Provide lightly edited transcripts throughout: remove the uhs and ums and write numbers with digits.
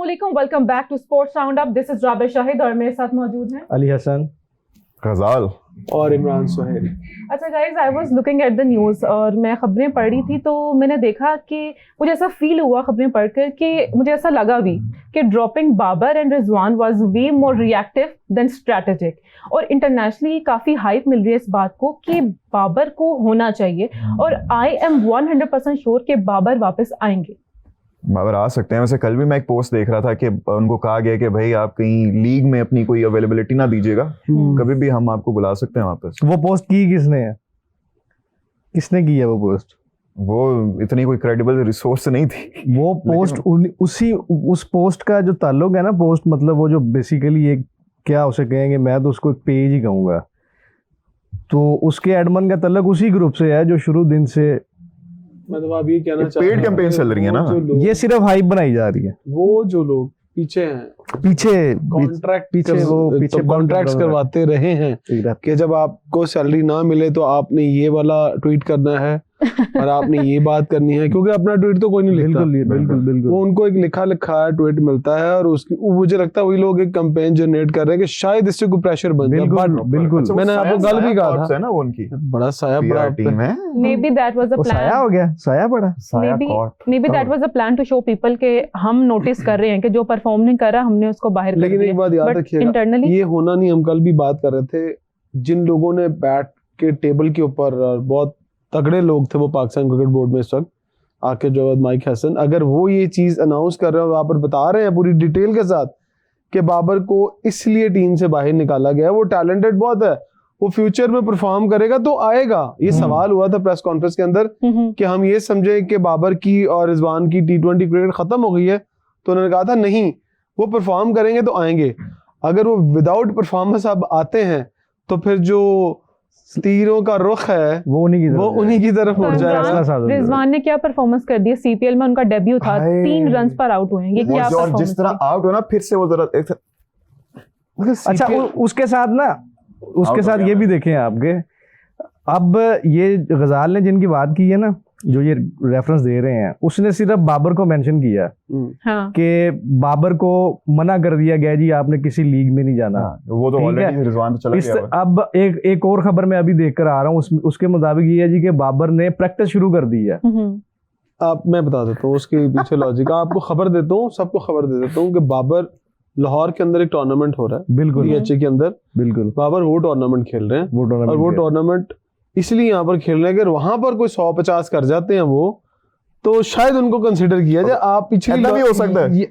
अस्सलामुअलैकुम, welcome back to sports round up. This is Rabia Shahid और मेरे साथ मौजूद हैं अली हसन, गजाल और इमरान सुहेल। अच्छा guys, I was looking at the news और मैं खबरें पढ़ रही थी तो मैंने देखा कि मुझे ऐसा फील हुआ खबरें पढ़कर कि मुझे ऐसा लगा भी कि dropping Babar and Rizwan was way more reactive than strategic. और इंटरनेशनली काफ़ी हाइप मिल रही है इस बात को कि बाबर को होना चाहिए और आई एम 100% श्योर कि बाबर वापस आएंगे। बाबर आ सकते हैं। वैसे कल भी मैं एक पोस्ट देख रहा था कि उनको कहा गया कि भाई आप कहीं लीग में अपनी कोई अवेलेबिलिटी ना दीजिएगा, कभी भी हम आपको बुला सकते हैं वापस। वो पोस्ट की किसने है? किसने की है वो पोस्ट? वो इतनी कोई क्रेडिबल रिसोर्स नहीं थी वो पोस्ट उस पोस्ट का जो ताल्लुक है ना, पोस्ट मतलब वो जो बेसिकली एक क्या उसे कहेंगे, मैं तो उसको एक पेज ही कहूँगा। तो उसके एडमन का ताल्लुक उसी ग्रुप से है जो शुरू दिन से, मतलब आप ये कहना चाहते हैं पेड कैंपेन चल रही है ना, ये सिर्फ हाइप बनाई जा रही है। वो जो लोग पीछे हैं, पीछे कॉन्ट्रैक्ट्स करवाते रहे हैं कि जब आपको सैलरी ना मिले तो आपने ये वाला ट्वीट करना है और आपने ये बात करनी है, क्योंकि अपना ट्वीट तो कोई नहीं लिखता। बिल्कुल वो उनको एक लिखा ट्वीट मिलता है और उसकी मुझे लगता है वही लोग एक कैंपेन जनरेट कर रहे हैं कि शायद इससे कोई प्रेशर बन जाए। बिल्कुल। अच्छा, मैंने आपको कल भी कहा था ना, वो उनकी बड़ा साया बड़ा टीम है। Maybe that was a साया प्लान, हो गया, साया पड़ा। Maybe that was a plan to show people के हम नोटिस कर रहे हैं कि जो परफॉर्म नहीं कर रहा हमने उसको बाहर कर दिया। लेकिन एक बात याद रखिएगा, इंटरनली ये होना नहीं। हम कल भी बात कर रहे थे, जिन लोगों ने बैट के टेबल के ऊपर, बहुत तगड़े लोग थे वो पाकिस्तान क्रिकेट बोर्ड में इस वक्त, आके जवाद माइक हसन, अगर वो ये चीज अनाउंस कर रहे हैं, वहां पर बता रहे हैं पूरी डिटेल के साथ कि बाबर को इसलिए टीम से बाहर निकाला गया, वो टैलेंटेड बहुत है, वो फ्यूचर में परफॉर्म करेगा तो आएगा। ये सवाल हुआ था प्रेस कॉन्फ्रेंस के अंदर कि हम ये समझे कि बाबर की और रिजवान की T20 क्रिकेट खत्म हो गई है, तो उन्होंने कहा था नहीं, वो परफॉर्म करेंगे तो आएंगे। अगर वो विदाउट परफॉर्मेंस अब आते हैं तो फिर जो तीरों का रुख है वो उन्हीं की तरफ उड़ जाएगा। रिजवान ने क्या परफॉर्मेंस कर दी सीपीएल में, उनका डेब्यू था, 3 रन पर आउट हुए हैं। ये क्या परफॉर्मेंस, जिस तरह आउट हो ना, फिर से वो जरा अच्छा उसके साथ ये भी देखें आपके, अब ये गजाल ने जिनकी बात की है ना, जो ये रेफरेंस दे रहे हैं, उसने सिर्फ बाबर को मेंशन किया कि बाबर को मना कर दिया गया जी आपने किसी लीग में नहीं जाना। वो तो ऑलरेडी रिजवान तो चला गया। अब एक और खबर मैं अभी देखकर आ रहा हूँ, उसके मुताबिक ये है जी कि बाबर ने प्रैक्टिस शुरू कर दी है। आप मैं बता देता हूँ उसके पीछे लॉजिक, आपको खबर देता हूँ, सबको खबर दे देता हूँ कि बाबर लाहौर के अंदर एक टूर्नामेंट हो रहा है, बिल्कुल DHA के अंदर, बिल्कुल बाबर वो टूर्नामेंट खेल रहे हैं। वो टूर्नामेंट इसलिए यहाँ पर खेल रहे हैं, अगर वहां पर कोई 150 कर जाते हैं वो, तो शायद उनको कंसिडर किया जाए। आप पिछली भी हो सकता है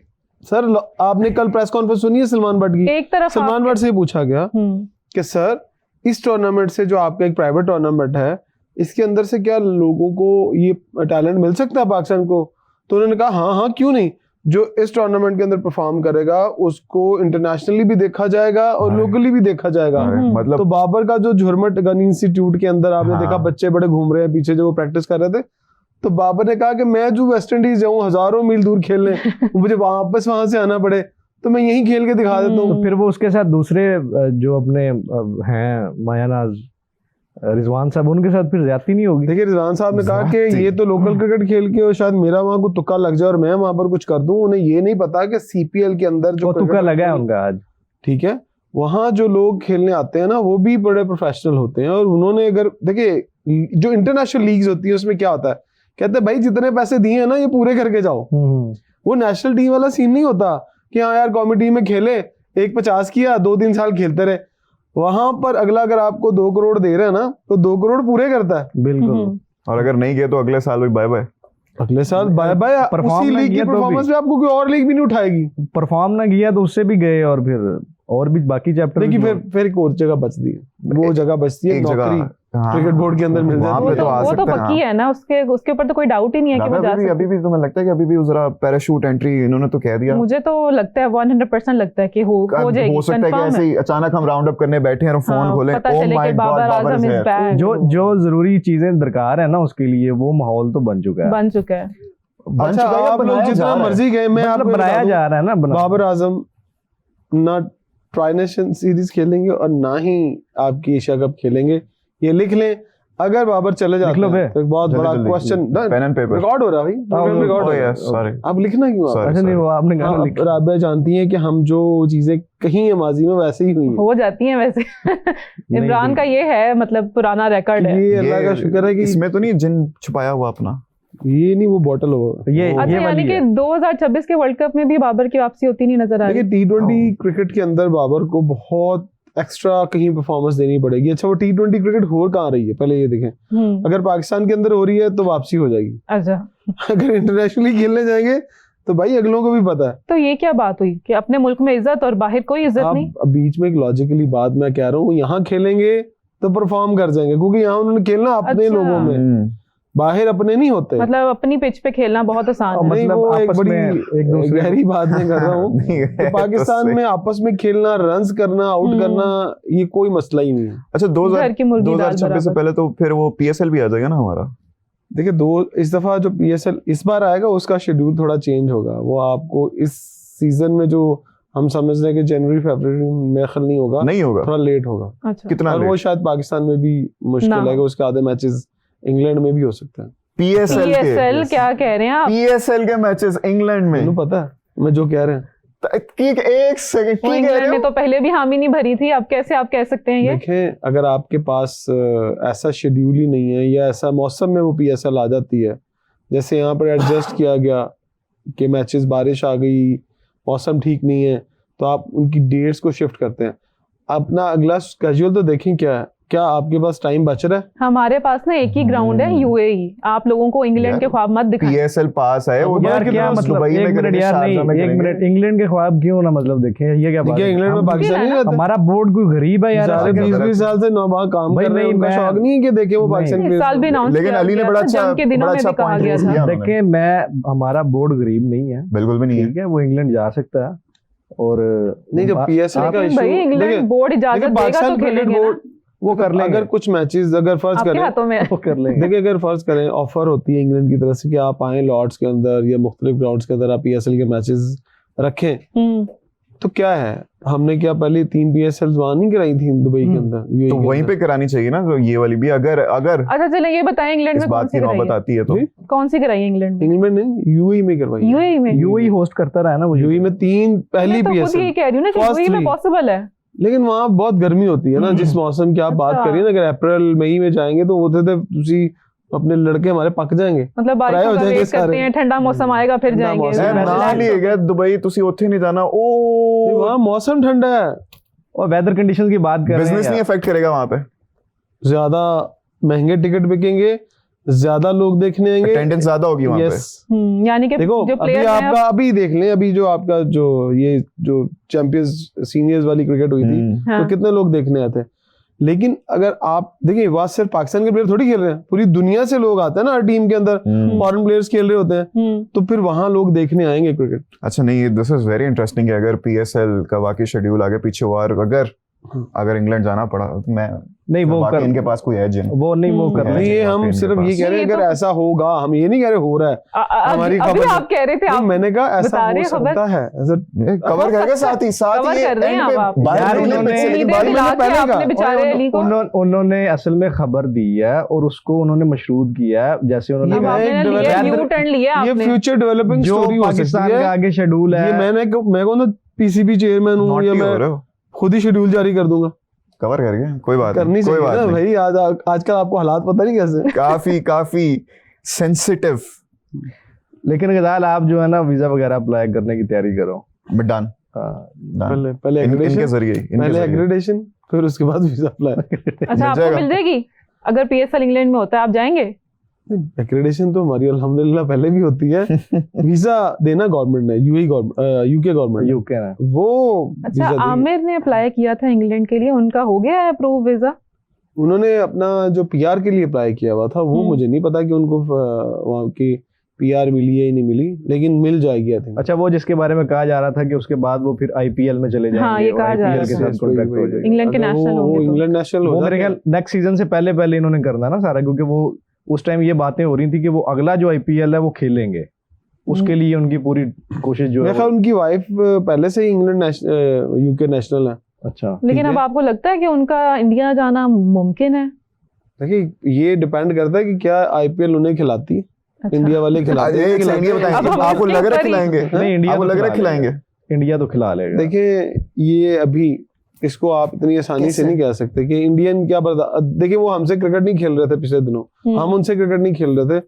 सर, आपने कल प्रेस कॉन्फ्रेंस सुनी है सलमान भट्ट की? एक तरफ सलमान भट्ट से पूछा गया कि सर इस टूर्नामेंट से, जो आपका एक प्राइवेट टूर्नामेंट है, इसके अंदर से क्या लोगों को ये टैलेंट मिल सकता है पाकिस्तान को? तो उन्होंने कहा हाँ क्यों नहीं, जो इस टूर्नामेंट के अंदर परफॉर्म करेगा उसको इंटरनेशनली भी देखा जाएगा और लोकली भी देखा जाएगा। मतलब तो बाबर का जो झुरमट गन इंस्टीट्यूट के अंदर आपने देखा बच्चे बड़े घूम रहे हैं पीछे, जो वो प्रैक्टिस कर रहे थे, तो बाबर ने कहा कि मैं जो वेस्ट इंडीज जाऊं हजारों मील दूर खेलने, मुझे वापस वहां से आना पड़े तो मैं यहीं खेल के दिखा देता हूँ। तो फिर वो उसके साथ दूसरे जो अपने हैं मायानाज रिजवान साहब, उनके साथ फिर ज्यादती नहीं होगी? देखिए, रिजवान साहब ने कहा कि ये तो लोकल क्रिकेट खेल के और शायद मेरा वहां को तुक्का लग जाए और मैं वहां पर कुछ कर दूं। उन्हें ये नहीं पता कि सीपीएल के अंदर जो तुक्का लगा है उनका आज, ठीक है, वहां जो लोग खेलने आते हैं ना, वो भी बड़े प्रोफेशनल होते हैं। और उन्होंने, अगर देखिए जो इंटरनेशनल लीग्स होती है उसमें क्या होता है, कहते हैं भाई जितने पैसे दिए हैं ना ये पूरे करके जाओ। वो नेशनल टीम वाला सीन नहीं होता कि हाँ यार कौमी टीम में खेले, 150 किया, 2-3 साल खेलते रहे। वहां पर अगला अगर आपको 2 करोड़ दे रहे हैं ना, तो 2 करोड़ पूरे करता है। बिल्कुल। और अगर नहीं गए तो अगले साल भी बाय बाय, अगले साल बाय बाय। उसी लीग की परफॉर्मेंस में आपको कोई और लीग भी नहीं उठाएगी। परफॉर्म ना किया तो उससे भी गए, और फिर और भी बाकी चैप्टर। देखिए फिर एक और जगह बचती है, वो जगह बचती है नौकरी क्रिकेट बोर्ड के अंदर मिल जाए वो तो पक्की है ना, उसके ऊपर तो कोई डाउट ही नहीं है कि वो जा सकते हैं। अभी भी तुम्हें लगता है कि अभी भी जरा पैराशूट एंट्री इन्होंने तो कह दिया? मुझे तो लगता है 100% लगता है कि हो जाएगी। हो सकता है कि ऐसे ही अचानक हम राउंड अप करने बैठे हैं और फोन खोले, oh my god Babar is back. जो जरूरी चीजें दरकार है ना उसके लिए, वो माहौल तो बन चुका है। अच्छा, आप लोग जितना मर्जी गए, मैं आपको बनाया जा रहा है ना, बाबर आजम ना ट्राई नेशन सीरीज खेलेंगे और ना ही आपकी एशिया कप खेलेंगे। ये लिख लें, अगर बाबर चले जाते लो बे। हैं तो एक बहुत बड़ा question pen and paper. Record हो रहा है भाई, रिकॉर्ड हो रहा है। सॉरी आप लिखना क्यों? Sorry. अच्छा नहीं वो आपने गाना हाँ, लिखा। राबिया जानती हैं कि हम जो चीजें कही है माजी में वैसे ही हुई हैं। हो जाती हैं वैसे। इमरान का ये है मतलब पुराना रिकॉर्ड है। ये अल्लाह का शुक्र है कि इसमें तो नहीं जिन छुपाया हुआ अपना। ये नहीं वो बॉटल होगा। ये अच्छा यानी वाली कि है। 2026 के वर्ल्ड कप में भी बाबर की वापसी होती नहीं नजर आ रही। देखिए T20 क्रिकेट के अंदर बाबर को बहुत एक्स्ट्रा कहीं परफॉर्मेंस देनी पड़ेगी। अच्छा वो T20 क्रिकेट हो कहाँ रही है पहले ये देखें। अगर पाकिस्तान के अंदर हो रही है तो वापसी हो जाएगी। अच्छा अगर इंटरनेशनली खेलने जाएंगे तो भाई अगलों को भी पता है। तो ये क्या बात हुई कि अपने मुल्क में इज्जत और बाहर कोई इज्जत नहीं? आप बीच में एक लॉजिकली बात मैं कह रहा हूँ, यहाँ खेलेंगे तो परफॉर्म कर जाएंगे क्योंकि यहाँ उन्होंने खेलना अपने अच्छा। लोगों में, बाहर अपने नहीं होते। मतलब अपनी पिच पे खेलना बहुत आसान है। नहीं मतलब वो एक आपस बड़ी में एक दूसरे गहरी बात मैं कर रहा हूँ। तो पाकिस्तान में आपस में खेलना, रन्स करना, आउट करना ये कोई मसला ही नहीं है। अच्छा घर की मुर्गी दाल 2026 से बराबर। पहले तो फिर वो PSL भी आ जाएगा ना हमारा। देखिए इस दफा जो PSL इस बार आएगा उसका शेड्यूल थोड़ा चेंज होगा। वो आपको इस सीजन में जो हम समझ रहे हैं कि जनवरी फरवरी में ख्याल नहीं होगा, नहीं होगा। थोड़ा लेट होगा। अच्छा कितना और वो late? शायद पाकिस्तान में भी मुश्किल ना। है कि उसके आधे मैचेस इंग्लैंड में भी हो सकते हैं। PSL PSL के क्या कह रहे हैं आप? PSL के मैचेस इंग्लैंड में। मैंने पता है मैं जो कह रहे हैं। एक सेकंड वो की कह इंग्लैंड रहे ने हो? तो पहले भी हामी नहीं भरी थी, अब कैसे आप कह सकते हैं ये? देखें अगर आपके पास ऐसा शेड्यूल ही नहीं है या ऐसा मौसम में वो PSL आ जाती है, जैसे यहाँ पर एडजस्ट किया गया कि मैचेस बारिश आ गई, मौसम ठीक नहीं है, तो आप उनकी डेट्स को शिफ्ट करते हैं। अपना अगला स्केड्यूल तो देखें क्या है, क्या आपके पास टाइम बच रहा है? हमारे पास ना एक ही ग्राउंड है, UAE। आप लोगों को इंग्लैंड के ख्वाब मत दिखाएं। PSL पास है वो यार तो क्या मतलब दुबई एक में मिनट करेंगे, यार शारजा में नहीं एक करेंगे। मिनट इंग्लैंड के ख्वाब क्यों ना मतलब देखें ये क्या बात देखिए है? इंग्लैंड में हम- पाकिस्तान नहीं रहता। हमारा बोर्ड कोई गरीब है यार ऐसा 20 साल से वहाँ काम भाई कर रहे हैं, नहीं, उनका मैं- शौक नहीं है कि देखे वो पाकिस्तान इस साल भी अनाउंस लेकिन किया अली ने गया बड़ा था, अच्छा जंग के दिनों बड़ा में अच्छा भी कहा point गया raise था। किया उन्होंने। देखें मैं हमारा बोर्ड गरीब नहीं है, बिल्कुल भी नहीं है। ठीक है, वो इंग्लैंड जा सकता है। और नहीं जो PSL का इशू भाई इंग्लैंड बोर्ड इजाजत देगा तो पाकिस्तान क्रिकेट खेलेंगे ना। बोर्ड वो कर लेंगे अगर कुछ मैचेस अगर फर्ज आपके करें, हाथों में है। वो कर लेंगे। देखिए अगर फर्ज करें ऑफर होती है इंग्लैंड की तरफ से कि आप आए लॉर्ड्स के अंदर या मुख्तलिफ ग्राउंड्स के अंदर आप PSL के मैचेस रखें, तो क्या है, हमने क्या पहले 3 PSL वहां नहीं कराई थी दुबई के अंदर, UAE तो के वहीं अंदर? पे करानी चाहिए ना, तो ये वाली भी अगर अच्छा चलें ये बताएं इंग्लैंड इस में कौन बात सी की कराई नौबत है? आती है तो जी? कौन सी कराई है इंग्लैंड में? इंग्लैंड ने UAE में करवाई है। UAE में? यूएई होस्ट करता रहा है ना वो UAE में 3 पहली मैं तो खुद PSL, यही कह रही हूँ ना कि First UAE में 3 पॉसिबल है। लेकिन वहां बहुत गर्मी होती है ना, जिस मौसम की आप बात अच्छा। करिए ना, अगर अप्रैल मई में जाएंगे तो होते थे तुसी अपने लड़के हमारे पक जाएंगे। मतलब फ्राई बारिशों हो का जाएंगे वेट करते सारे। हैं, ठंडा मौसम आएगा फिर ठंडा जाएंगे। मौसम। ए, relax ना लिए हो। गए दुबई, तुसी उत्थे नहीं जाना। नहीं, ओ वहाँ मौसम ठंडा है, और वेदर कंडीशन की बात कर रहे हैं बिजनेस नहीं यार। अफेक्ट करेगा वहां पे, ज्यादा महंगे टिकट बिकेंगे, ज्यादा लोग देखने आएंगे। अटेंडेंस ज्यादा होगी वहां पे। यस यानी कि देखो जो अभी प्लेयर हैं आपका अभी देख लें, अभी जो आपका जो ये जो चैंपियंस सीनियर्स वाली क्रिकेट हुई थी, हाँ। तो कितने लोग देखने आते हैं। लेकिन अगर आप देखिए वहां सिर्फ पाकिस्तान के प्लेयर थोड़ी खेल रहे हैं, पूरी दुनिया से लोग आते हैं ना हर टीम के अंदर, फॉरेन प्लेयर्स खेल रहे होते हैं, तो फिर वहां लोग देखने आएंगे क्रिकेट। अच्छा नहीं, दिस इज वेरी इंटरेस्टिंग है। अगर PSL का वाकई शेड्यूल आगे पीछे हुआ और अगर इंग्लैंड जाना पड़ा तो मैं नहीं वो वाकई कर इनके पास कोई एज है। वो नहीं वो कर हम्म। लेंगे। नहीं ये हम इनके सिर्फ ये पास। कह रहे हैं नहीं, ये अगर तो- ऐसा होगा, हम ये नहीं कह रहे हो रहा है। हमारी अभी खबर- आप कह रहे थे नहीं, आप मैंने कहा ऐसा बता रहे हो खबर। सकता है कवर करेगा साथ ही कवर ये कर रहे हैं end पे आप। बाहर यार निकले उन्होंने- पिक्चर की उम्मीदें बात दिला मैंने के पहले आपने कहा। बेचारे अली को। उन्होंने असल में खबर दी है और उसको उन्होंने मशरूत किया है, जैसे ये अब उन्होंने आपने एक लिया development- यू टर्न लिया ये आपने। फ्यूचर डेवलपिंग जो स्टोरी हो पाकिस्तान सकती का है। आगे शेड्यूल ये है। मैं कौन सा PCB चेयरमैन हूँ या Naughty हो मैं रहे हो। खुद ही शेड्यूल जारी कर दूंगा। कवर कर गया, कोई बात करनी नहीं, कोई चाहिए बात ना नहीं। भाई, आजकल आपको हालात पता नहीं कैसे। काफी सेंसिटिव। लेकिन गजाल आप जो है ना वीजा वगैरह अप्लाई करने की तैयारी करो। डन हाँ, पहले इनके accreditation, जरिए पहले एग्रेडेशन, फिर उसके बाद वीजा अप्लाई। अच्छा आपको जाएगा। मिल जाएगी अगर PSL इंग्लैंड में होता है, आप जाएंगे? एक्रेडिटेशन तो हमारी अल्हम्दुलिल्लाह पहले भी होती है। वीजा देना गवर्नमेंट ने, UK गवर्नमेंट, यूके ना वो अच्छा वीजा देगी। आमिर ने अप्लाई किया था इंग्लैंड के लिए, उनका हो गया है अप्रूव वीजा? उन्होंने अपना जो PR के लिए अप्लाई किया हुआ था वो मुझे नहीं पता कि उनको वहाँ की PR मिली है या नहीं मिली, लेकिन मिल जाएगी आई थिंक। अच्छा वो जिसके बारे में कहा जा रहा था कि उसके बाद वो फिर IPL में चले जाएंगे हाँ, ये और कहा जा IPL रहा के था। साथ कॉन्ट्रैक्ट हो जाएगा। इंग्लैंड के national होंगे तो। इंग्लैंड नेशनल वो हो मेरे जाते ख्याल नेक्स्ट सीजन से पहले इन्होंने करना ना सारा, क्योंकि वो उस टाइम ये बातें हो रही थी कि वो अगला जो IPL है वो खेलेंगे, उसके लिए उनकी पूरी कोशिश जो मेरे है ख्याल उनकी वाइफ पहले से ही UK नेशनल है। अच्छा लेकिन ठीक अब है। आपको लगता है कि उनका इंडिया जाना मुमकिन है? देखिए ये डिपेंड करता है कि क्या आईपीएल उन्हें खिलाती है, अच्छा। इंडिया वाले खिलाते हैं, एक सेकंड ये अब बताइए, हम आपको इसके लग रहा है ऊपर ही- खिलाएंगे? नहीं, इंडिया आपको तो लग रहा है खिला खिलाएंगे? इंडिया तो खिला लेगा। देखिए ये अभी इसको आप इतनी आसानी से नहीं कह सकते कि इंडियन क्या देखिए वो हमसे क्रिकेट नहीं खेल रहे थे पिछले दिनों, हम उनसे क्रिकेट नहीं खेल रहे थे,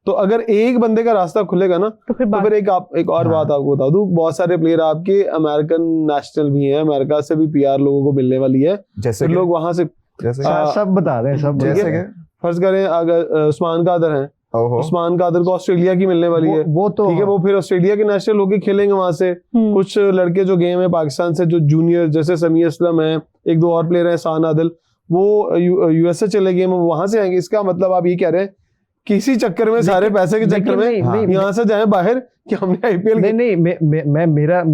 तो अगर एक बंदे का रास्ता खुलेगा ना तो फिर तो बात फिर एक और बात आपको बता दूं, बहुत सारे प्लेयर आपके अमेरिकन नेशनल भी हैं, अमेरिका से भी पीआर लोगों को मिलने वाली है, जैसे फिर कि- लोग वहां से जैसे सब बता दें, सब बता जैसे दें। कि फर्ज करें अगर उस्मान कादर हैं, ओहो, उस्मान कादर को ऑस्ट्रेलिया की मिलने वाली है, वो तो ठीक है, वो फिर ऑस्ट्रेलिया के नेशनल होके खेलेंगे वहां से। कुछ लड़के जो गए हैं पाकिस्तान से जो जूनियर, जैसे समीर असलम है, एक दो और प्लेयर हैं सान आदिल, वो यूएसए चले गए, वो वहां से आएंगे। इसका मतलब आप ये कह रहे हैं किसी चक्कर में, सारे पैसे के चक्कर में नहीं, यहाँ से जाए बाहर कि हमने आईपीएल नहीं,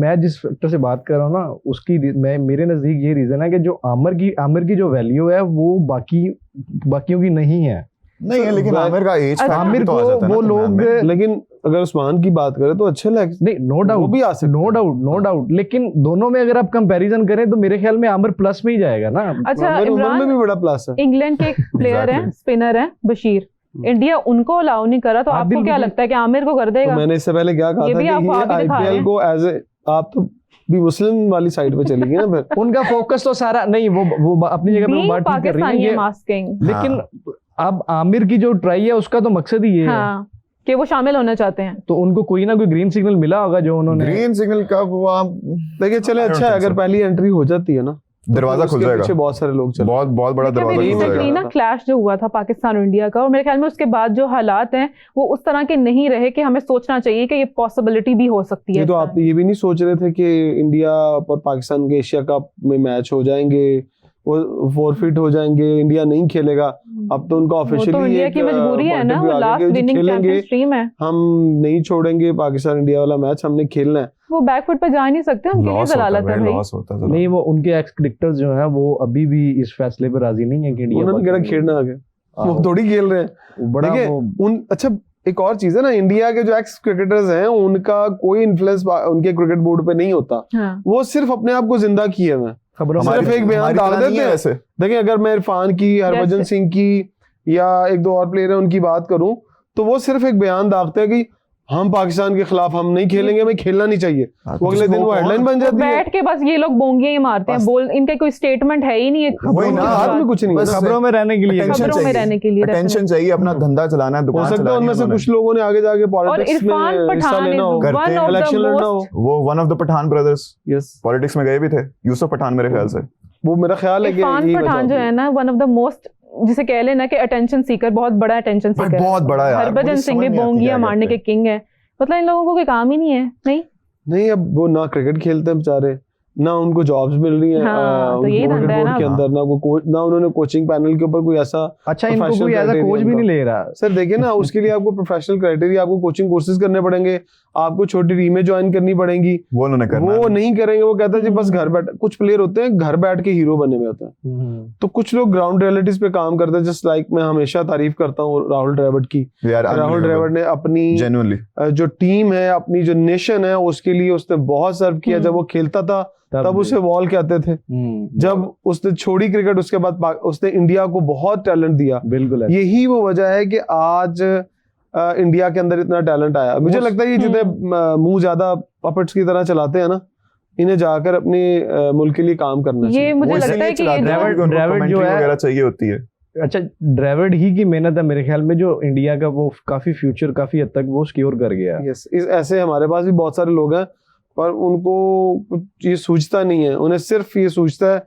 मैं जिस फैक्टर से बात कर रहा हूँ ना, उसकी मेरे नजदीक ये रीजन है कि जो आमिर की जो वैल्यू है वो बाकियों की नहीं है। नहीं है, लेकिन आमिर का एज फैक्टर आमिर भी तो को आ जाता है ना वो तुम्हारे लोग में। लेकिन अगर उस्मान की बात करें तो अच्छे लगे, नहीं, नो वो डाउट, भी आ सकते नो डाउट, लेकिन दोनों में अगर आप कंपैरिजन करें तो मेरे ख्याल में आमिर प्लस में ही जाएगा ना। अच्छा, आमिर उम्र में इमरान भी बड़ा प्लस है। इंग्लैंड के एक प्लेयर हैं, Exactly. स्पिनर हैं बशीर, इंडिया उनको अलाउ नहीं करा, तो आपको आदिल क्या भी- लगता है कि आमिर को कर तो देगा? मैंने इससे पहले क्या कहा ये था भी कि आपको ये आप ही दिखा रहे आईपीएल हैं। को एज ए, आप तो भी मुस्लिम वाली साइड पे चली गई ना फिर। उनका फोकस तो सारा नहीं, वो अपनी जगह पे Being बात ठीक कर रही पाकिस्तानी है है मास्किंग, लेकिन अब आमिर की जो ट्राई है उसका तो मकसद ही ये है, हाँ, कि वो शामिल होना चाहते हैं। तो उनको कोई ना कोई ग्रीन सिग्नल मिला होगा जो उन्होंने। ग्रीन सिग्नल का वो आप देखिए चले, I don't अच्छा है think अगर so. पहली एंट्री हो जाती है ना, तो दरवाजा खुल उसके जाएगा, पीछे बहुत सारे लोग चले। बहुत बहुत बड़ा देखिए, दरवाजा अभी खुल recently रिसेंटली जाएगा। ना क्लैश जो हुआ था पाकिस्तान और इंडिया का, और मेरे ख्याल में उसके बाद जो हालात हैं वो उस तरह के नहीं रहे कि हमें सोचना चाहिए कि ये पॉसिबिलिटी भी हो सकती है। ये तो आप ये भी नहीं सोच रहे थे कि इंडिया और पाकिस्तान के एशिया कप में मैच हो जाएंगे, वो फॉरफिट हो जाएंगे, इंडिया नहीं खेलेगा। अब तो उनका वो तो ऑफिशियली इंडिया की मजबूरी है ना, वो लास्ट विनिंग चैंपियंस टीम है, हम नहीं छोड़ेंगे पाकिस्तान इंडिया वाला मैच, हमने खेलना है। वो बैकफुट पे जा नहीं सकते, उनके लिए लॉस होता जलालत है है, भाई। लॉस होता है नहीं, वो उनके एक्स क्रिकेटर्स जो हैं वो अभी भी इस फैसले पर राजी नहीं है कि इंडिया उन्होंने केड़ा खेलना आगे, वो थोड़ी खेल रहे हैं। बड़ा देखिए, वो अच्छा एक और चीज है ना, इंडिया के जो एक्स क्रिकेटर्स हैं उनका कोई इन्फ्लुएंस उनके क्रिकेट बोर्ड पे नहीं होता, हाँ। वो सिर्फ अपने आप को जिंदा किए हुए हैं। खबरों में सिर्फ एक बयान डाल देते हैं। वैसे देखिए अगर मैं इरफान की, हरभजन जैसे- सिंह की या एक दो और प्लेयर है उनकी बात करूं, तो वो सिर्फ एक बयान दागते हैं कि हम पाकिस्तान के खिलाफ हम नहीं खेलेंगे, हमें खेलना नहीं चाहिए। वो अगले दिन वो हेडलाइन बन वो जाती है। बैठ के बस ये लोग बोंगियां ही मारते हैं, बस। बोल इनका कोई स्टेटमेंट है ही नहीं है। वही उनके ना, हाथ में कुछ नहीं है बस ना। खबरों में रहने के लिए Attention खबरों में रहने के लिए अटेंशन चाहिए, अपना धंधा चलाना है, हो दुकान सकता है चलानी उनमें से है कुछ लोगों ने आगे जाके और पॉलिटिक्स में इरफान हिस्सा पठान लेना हो, करते वन हैं, ऑफ इलेक्शन द लड़ना मोस्ट, हो। वो one of the Pathan brothers yes, politics में गए भी थे, यूसुफ पठान मेरे ख्याल से। वो मेरा ख्याल है कि इरफान यही पठान जो वजह है ना, वन ऑफ द मोस्ट, जिसे कह लेना कि अटेंशन सीकर, बहुत बड़ा अटेंशन भाई सीकर। बहुत बड़ा यार, हरभजन मुझे सिंह समझ भी नहीं आती बोंगियां क्या मारने कहते के किंग है, मतलब इन लोगों को कोई काम ही नहीं है। नहीं, नहीं। अब वो ना क्रिकेट खेलते हैं बेचारे, ना उनको जॉब्स मिल रही हैं हाँ, तो यही उनके धंधा है बोर्ड ना। के अंदर, ना वो कोच, ना उन्होंने कोचिंग पैनल के ऊपर कोई ऐसा। अच्छा, इनको Professional कोई ऐसा criteria कोच भी उनका। नहीं ले रहा। सर देखिए ना, उसके लिए आपको प्रोफेशनल क्राइटेरिया, आपको कोचिंग कोर्सेज करने पड़ेंगे, आपको छोटी टीमें ज्वाइन करनी पड़ेंगी। वो उन्होंने करना वो है। नहीं करेंगे, वो कहते हैं जी बस घर बैठ, कुछ प्लेयर होते हैं घर बैठ के हीरो बने हुए होते हैं, तो कुछ लोग ग्राउंड रियलिटीज पे काम करते हैं। जस्ट लाइक मैं हमेशा तारीफ करता हूँ राहुल द्रविड़ की। यार राहुल द्रविड़ ने अपनी जेन्युइनली जो टीम है, अपनी जो नेशन है, उसके लिए उसने बहुत सर्व किया। जब वो खेलता था तब उसे वॉल कहते थे, जब उसने छोड़ी क्रिकेट उसके बाद उसने इंडिया को बहुत टैलेंट दिया। बिल्कुल है। यही वो वजह है कि आज इंडिया के अंदर इतना टैलेंट आया। मुझे लगता है ये जितने मुंह ज्यादा पपेट्स की तरह चलाते हैं ना, इन्हें जाकर अपने मुल्क के लिए काम करना ये चाहिए। मुझे लगता है कि ये जो द्रविड़ जो है- वगैरह चाहिए होती है। अच्छा, द्रविड़ ही की मेहनत है मेरे ख्याल में, जो इंडिया का वो काफी फ्यूचर काफी हद तक वो सिक्योर कर गया। यस, ऐसे हमारे पास भी बहुत सारे लोग हैं, पर उनको कुछ ये सूझता नहीं है। उन्हें सिर्फ ये सूझता है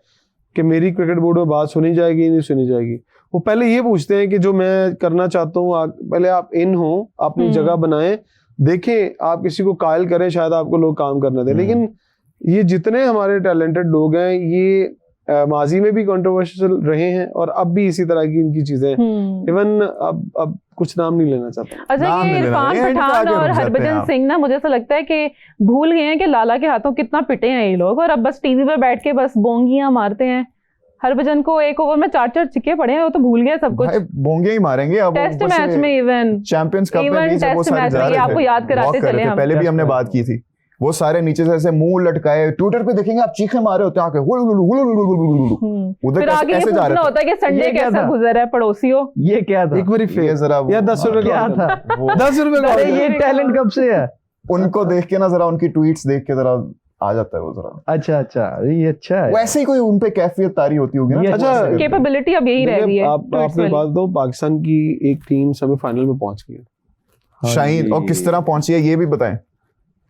कि मेरी क्रिकेट बोर्ड में बात सुनी जाएगी नहीं सुनी जाएगी। वो पहले ये पूछते हैं कि जो मैं करना चाहता हूँ, पहले आप इन हो, अपनी जगह बनाएं, देखें, आप किसी को कायल करें, शायद आपको लोग काम करने दें। लेकिन ये जितने हमारे टैलेंटेड लोग हैं, ये माजी में भी कंट्रोवर्शियल रहे हैं और अब भी इसी तरह की इनकी चीजें। इवन अब कुछ नाम नहीं लेना चाहता। अच्छा, नाम ये नहीं लेना, इरफान ये इनके पठान आगे और रुक जाते हैं हरभजन आप। सिंह ना, मुझे ऐसा लगता है कि भूल गए हैं कि लाला के हाथों कितना पिटे हैं ये लोग, और अब बस टीवी पे बैठ के बस बोंगियां मारते हैं। हरभजन को एक ओवर में 4-4 छिक्के पड़े हैं, वो तो भूल गए सब कुछ। भाई बोंगे ही मारेंगे अब। टेस्ट मैच में इवन चैंपियंस कप में Even भी जब वो टेस्ट सारे मैच जा में, रहे ये आपको थे, याद कराते walk कर रहे चले थे, हम। पहले भी टेस्ट हमने मैच बात की थी वो सारे नीचे से ऐसे मुंह लटकाए, ट्विटर पे देखेंगे आप चीखे मारे होते हैं आके, उधर फिर आगे ये ऐसे जा पूछना रहे होता है कि संडे ये क्या कैसा था? गुजरा है पड़ोसियों। ये क्या था? एक बारी थे। ये फेर जरा यार 10 रुपए क्या था? 10 रुपए का अरे ये टैलेंट कब से है? उनको देख के ना जरा उनकी ट्वीट्स देख के जरा आ जाता है वो जरा, अच्छा अच्छा, ये अच्छा है। वैसे ही कोई उन पे कैफियत तारी होती होगी ना। ये तो अच्छा, वैसे- कैपेबिलिटी अब यही रह गई है आप tweets आपने वाली। बात दो, पाकिस्तान की एक टीम सेमीफाइनल में पहुंच गई है। हाँ शाहीन, जी। और किस तरह पहुंची है ये भी बताएं,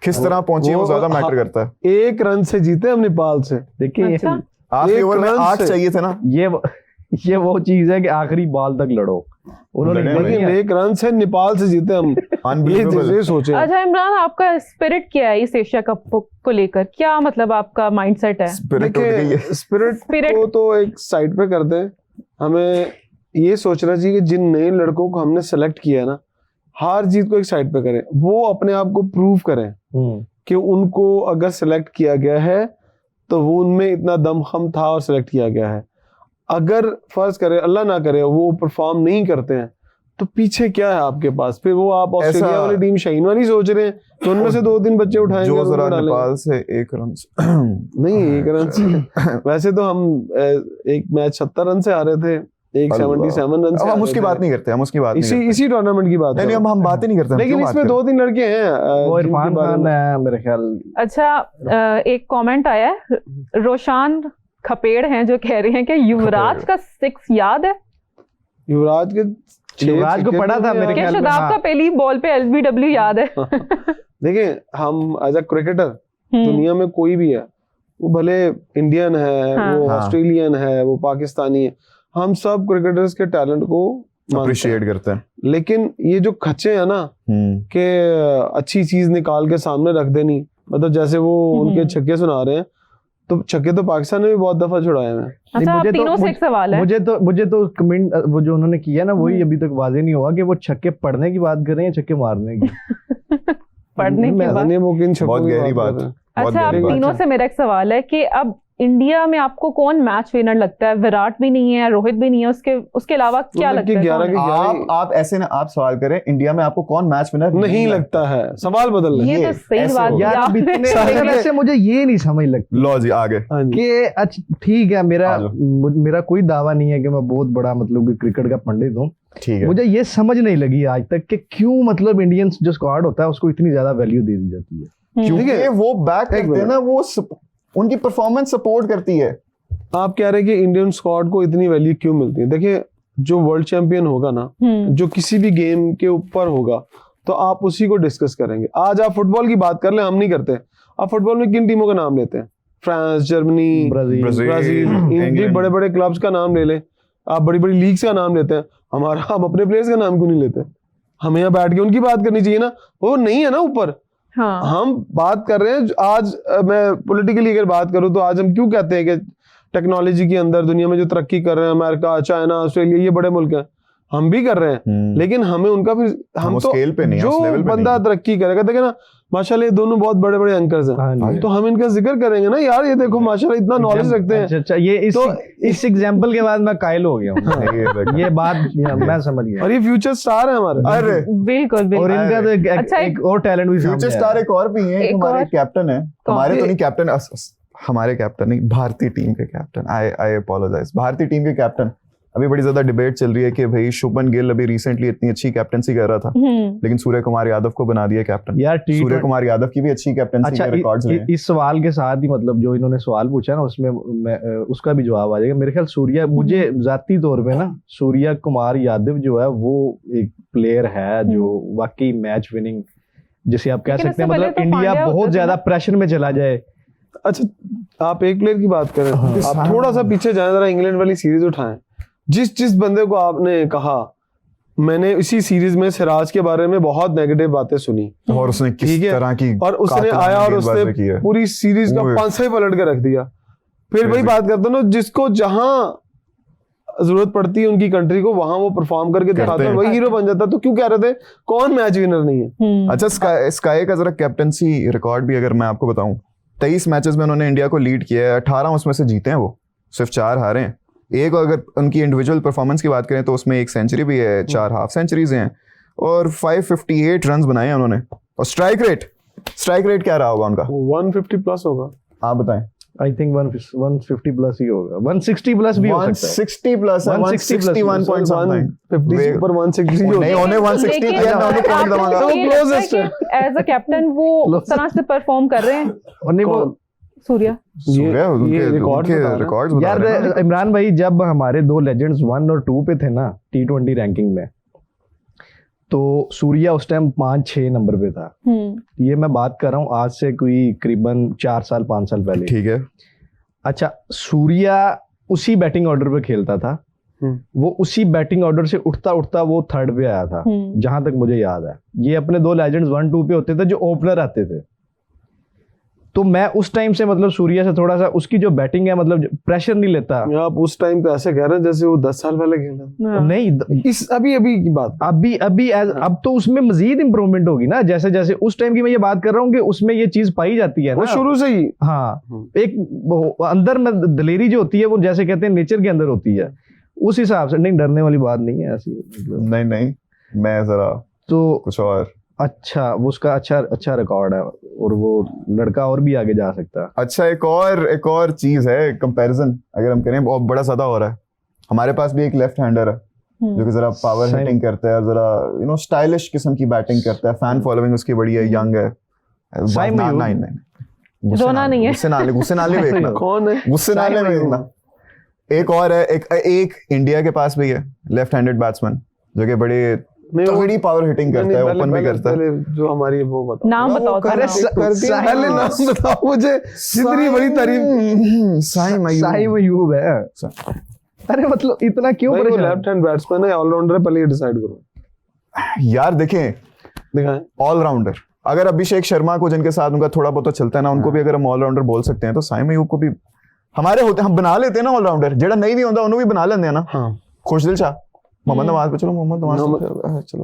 किस तरह पहुंची है वो ज्यादा मैटर करता है। 1 रन से जीते हम नेपाल से। देखिए अच्छा। आखिरी एक ओवर में रन 8 से। चाहिए थे ना। ये वो चीज है कि आखिरी बॉल तक लड़ो। उन्होंने लड़े लड़ी लेकिन है। 1 रन से नेपाल से जीते हम। Unbelievable। ये सोचे। अच्छा इमरान, आपका स्पिरिट क्या है इस एशिया कप को लेकर? क्या मतलब आपका माइंडसेट है? स्पिरिट उठ गई है। Spirit Spirit। को तो एक साइड पे कर दें, हमें ये सोचना चाहिए कि जिन नए लड़कों को हमने सेलेक्ट किया है ना, हार जीत को एक साइड पे करें, वो अपने आप को प्रूव करें कि उनको अगर सेलेक्ट किया गया है तो वो उनमें इतना दमखम था और सेलेक्ट किया गया है। अगर फर्ज करे, अल्लाह ना करे, वो परफॉर्म नहीं करते हैं तो पीछे क्या है आपके पास? फिर वो आप ऑस्ट्रेलिया ऐसा- वाली टीम शाहीन वाली सोच रहे हैं तो उनमें से 2-3 बच्चे उठाएंगे जो और जरा उनको डालेंगे। नेपाल से 1 रन नहीं 1 रन से वैसे तो हम एक मैच 70 रन से आ रहे थे, एक 77 रन से हम आ उसकी रहे बात थे। नहीं करते, हम उसकी बात नहीं इसी करते। इसी टूर्नामेंट की बात नहीं है। हम बात ही नहीं करते, हम लेकिन क्यों इसमें बात 2-3 लड़के हैं वो जिनके इरफान बारे खान में- है मेरे ख्याल। अच्छा एक कमेंट आया है, रोशान खपेड़ हैं जो कह रहे हैं कि युवराज का 6 याद है युवराज के 6 युवराज को छक्के पढ़ा तो था नहीं मेरे याद। कि ख्याल में, शदाब हाँ। का पहली बॉल पे एलबीडब्ल्यू याद है। देखिए हम एज अ क्रिकेटर, दुनिया में कोई भी है, वो भले इंडियन है, हाँ। वो हाँ। ऑस्ट्रेलियन है, वो पाकिस्तानी है, हम सब क्रिकेटर्स के टैलेंट को मानते अप्रिशिएट हैं। करते हैं। लेकिन ये जो खच्चे हैं ना कि अच्छी चीज निकाल के सामने रख देनी, मतलब जैसे वो उनके छक्के सुना रहे हैं, तो छक्के तो पाकिस्तान ने भी बहुत दफा छुड़ाए हैं। अच्छा आप मुझे तो- तीनों से एक सवाल है। मुझे तो कमेंट वो जो उन्होंने किया ना, वही अभी तक वाजे नहीं हुआ कि वो छक्के पढ़ने की बात कर रहे हैं या छक्के मारने की। पढ़ने की मैं- बात। अन्य मुमकिन छक्कों बहुत की गहरी बात बात। कर रहे हैं। बहुत अच्छा आप गहरी बात तीनों है। से मेरा एक सवाल है कि अब इंडिया में आपको कौन मैच विनर लगता है? विराट भी नहीं है, रोहित भी नहीं है, उसके अलावा क्या मतलब लगता कि है? 11 कौन के है? 11 आप ऐसे ना, आप सवाल करें इंडिया में आपको कौन मैच विनर नहीं लगता है, सवाल बदल रहे हैं। ये तो सही ऐसे बात हो यार अब आपने- इतने सारे तरह से मुझे ये नहीं समझ लगती लो जी आगे। हाँ जी। कि अच्छा ठीक है, आ जाओ। मेरा कोई दावा नहीं है कि मैं बहुत बड़ा मतलब कि क्रिकेट का पंडित हूँ। ठीक है। मुझे ये समझ नहीं लगी आज तक कि क्यों मतलब इंडियंस जो स्क्वाड होता है उसको इतनी ज्यादा वैल्यू दे दी जाती है। क्योंकि वो बैक एक करते हैं ना, वो उनकी परफॉर्मेंस सपोर्ट करती है। आप कह रहे हैं कि इंडियन स्क्वाड को इतनी वैल्यू क्यों मिलती है? देखिए जो वर्ल्ड चैंपियन होगा ना, जो किसी भी गेम के ऊपर होगा, तो आप उसी को डिस्कस करेंगे। आज आप फुटबॉल की बात कर ले, हम नहीं करते। आप फुटबॉल में किन टीमों का नाम लेते हैं? France, Germany, Brazil, in England. बड़े बड़े क्लब्स का नाम ले लें। आप बड़ी बड़ी लीग्स का नाम लेते हैं। हम अपने प्लेयर्स का नाम क्यों नहीं लेते? हमें यहाँ बैठ के उनकी बात करनी चाहिए ना। वो नहीं है ना ऊपर। हाँ हम बात कर रहे हैं आज, मैं पॉलिटिकली अगर बात करूं तो आज हम क्यों कहते हैं कि टेक्नोलॉजी के अंदर दुनिया में जो तरक्की कर रहे हैं, अमेरिका, चाइना, ऑस्ट्रेलिया, ये बड़े मुल्क हैं, हम भी कर रहे हैं, लेकिन हमें उनका फिर हम उस तो स्केल पे नहीं है, जो उस लेवल पे बंदा नहीं है। तरक्की करेगा, देखिए ना माशाल्लाह ये दोनों बहुत बड़े बड़े एंकर्स हैं, हाँ जी। तो हम इनका जिक्र करेंगे ना यार, ये देखो माशाल्लाह इतना नॉलेज रखते हैं। अच्छा अच्छा, ये इस एग्जांपल के बाद मैं कायल हो गया हूँ। ये बात मैं समझ गया। और ये फ्यूचर स्टार है हमारे। अरे बिल्कुल और बिल्कुल। इनका तो अच्छा, एक और टैलेंट भी फ्यूचर सामने स्टार आया। एक और भी है, एक हमारे और? कैप्टन है। कौन? हमारे तो नहीं कैप्टन, हमारे कैप्टन नहीं, भारतीय टीम के कैप्टन। आई अपोलोजाइज। भारतीय टीम के कैप्टन अभी बड़ी ज्यादा डिबेट चल रही है कि भाई शुभमन गिल अभी रिसेंटली इतनी अच्छी कैप्टनसी कर रहा था, लेकिन सूर्य कुमार यादव को बना दिया कैप्टन। यार सूर्य कुमार यादव की भी अच्छी कैप्टनसी अच्छा, के रिकॉर्ड्स रहे हैं। इस सवाल के साथ ही मतलब जो इन्होंने सवाल पूछा ना, उसमें उसका भी जवाब आ जाएगा मेरे ख्याल। सूर्या, मुझे जाती तौर पे ना सूर्य कुमार यादव जो है वो एक प्लेयर है जो वाकई मैच विनिंग, जिसे आप कह लेकिन सकते हैं, इससे पहले मतलब तो इंडिया पांड्या बहुत होते थे ज्यादा ना। प्रेशर में चला जाए। अच्छा आप एक प्लेयर की बात करें, आप थोड़ा सा पीछे जाएं, जरा इंग्लैंड वाली सीरीज उठाएं। जिस बंदे को आपने कहा, मैंने इसी सीरीज में सिराज के बारे में बहुत नेगेटिव बातें सुनी, और उसने किस ठीक है, तरह की और उसने कातिलाना आया और गेंदबाजी की उसने है। पूरी सीरीज का ओए। पांच ही पलट के रख दिया। फिर वही Crazy। बात करता हूँ ना, जिसको जहां जरूरत पड़ती है उनकी कंट्री को, वहां वो परफॉर्म करके दिखाता है, हैं। वही हीरो बन जाता है। तो क्यों कह रहे थे कौन मैच विनर नहीं है? अच्छा स्काई का जरा कैप्टनसी रिकॉर्ड भी अगर मैं आपको बताऊं, 23 मैचेस में उन्होंने इंडिया को लीड किया है, 18 उसमें से जीते हैं, वो सिर्फ 4 हारे हैं। एक अगर उनकी इंडिविजुअल परफॉर्मेंस की बात करें तो उसमें 1 सेंचुरी भी है, 4 हाफ सेंचुरीज हैं और 558 रन बनाए हैं उन्होंने। और स्ट्राइक रेट स्ट्राइक रेट क्या रहा होगा उनका? 150 प्लस होगा। आप बताएं। आई थिंक 150 प्लस ही होगा, 160 प्लस भी हो सकता है। 160 प्लस है, 161 पॉइंट समथिंग। 50 से ऊपर 160 नहीं होने 160 किया ना, उन्हें पॉइंट दवागा। तो closest है। एज अ कैप्टन वो उस तरह से परफॉर्म कर रहे हैं। और नहीं वो सूर्या ये रिकॉर्ड रिकॉर्ड्स बता यार रहे हैं ना। इमरान भाई, जब हमारे दो लेजेंड्स 1 और 2 पे थे ना T20 रैंकिंग में, तो सूर्या उस टाइम 5-6 नंबर पे था। ये मैं बात कर रहा हूँ आज से कोई करीबन 4 साल 5 साल पहले। ठीक है। अच्छा, सूर्या उसी बैटिंग ऑर्डर पे खेलता था, वो उसी बैटिंग ऑर्डर से उठता उठता वो 3rd पे आया था, जहां तक मुझे याद है। ये अपने दो लेजेंड्स 1-2 पे होते थे जो ओपनर आते थे। तो मैं उस टाइम से मतलब सूर्या से थोड़ा सा उसकी जो बैटिंग है मतलब प्रेशर नहीं लेता। आप उस टाइम पे ऐसे कह रहे हैं जैसे वो 10 साल पहले खेला। नहीं, इस अभी की बात, अभी अब तो उसमें मजीद इंप्रूवमेंट होगी ना। जैसे जैसे उस टाइम की मैं ये बात कर रहा हूँ कि उसमें ये चीज पाई जाती है वो ना शुरू से ही। हाँ, एक अंदर में दलेरी जो होती है वो जैसे कहते हैं नेचर के अंदर होती है, उस हिसाब से। नहीं, डरने वाली बात नहीं है ऐसी। नहीं, मैं जरा तो कुछ और अच्छा, वो उसका अच्छा रिकॉर्ड है और वो लड़का और भी आगे जा सकता है। अच्छा, एक और चीज है, कंपैरिजन अगर हम करें बहुत बड़ा ज्यादा हो रहा है। हमारे पास भी एक लेफ्ट हैंडर है जो कि जरा पावर हिटिंग करता है, जरा स्टाइलिश किस्म की बैटिंग करता है, फैन फॉलोइंग उसकी बड़ी है, यंग है। नहीं रोना नहीं है, गुस्से नाले देखना। कौन है? गुस्से नाले देखना। एक और है, एक इंडिया के पास भी है लेफ्ट हैंडेड बैट्समैन जो कि बड़ी तगड़ी पावर हिटिंग करता है, ओपन भी करता है। जो हमारी वो बताओ नाम बताओ। पहले नाम बताओ मुझे, जितनी बड़ी तारीफ। साहिब अयूब है। अरे मतलब इतना क्यों परेशान? लेफ्ट हैंड बैट्समैन है, ऑलराउंडर है, पहले ये डिसाइड करो यार। देखें, दिखाएं ऑलराउंडर। अगर अभिषेक शर्मा को, जिनके साथ उनका थोड़ा बहुत चलता है ना, उनको भी अगर हम ऑलराउंडर बोल सकते हैं, तो साहिब अयूब को भी हमारे होते, हम बना लेते हैं ना ऑलराउंडर। जेड़ा नहीं भी होता उन्होंने भी बना लेते हैं ना। खुशदिल शाह, मोहम्मद नवाज पे चलो, मोहम्मद नवाज चलो,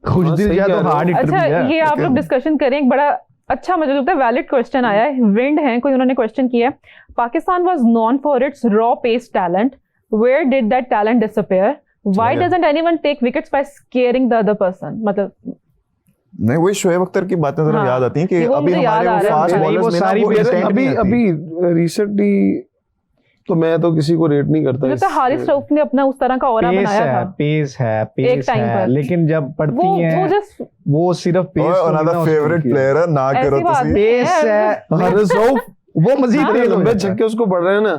खुशदिल शाह तो हार्ड हिटर भी अच्छा, है। ये आप लोग डिस्कशन करें। एक बड़ा अच्छा मुझे लगता है वैलिड क्वेश्चन आया है। विंड है कोई, उन्होंने क्वेश्चन किया है, Pakistan was known for its raw pace talent, where did that talent disappear, why doesn't anyone take wickets by scaring the other person? मतलब नहीं, वही शोएब अख्तर की बातें जरा याद आती हैं कि अभी हमारे वो फास्ट बॉलर्स में ना अभी रिसेंटली तो मैं तो किसी को रेट नहीं करता। तो हारिस रऊफ ने अपना उस तरह का ऑरा बनाया था। पेस है एक टाइम पर, लेकिन जब पड़ती हैं वो सिर्फ पेस। और अनदर फेवरेट प्लेयर है, ना करो तो सही। पेस है हारिस रऊफ, वो मजीद लंबे छक्के उसको पड़ रहे हैं ना।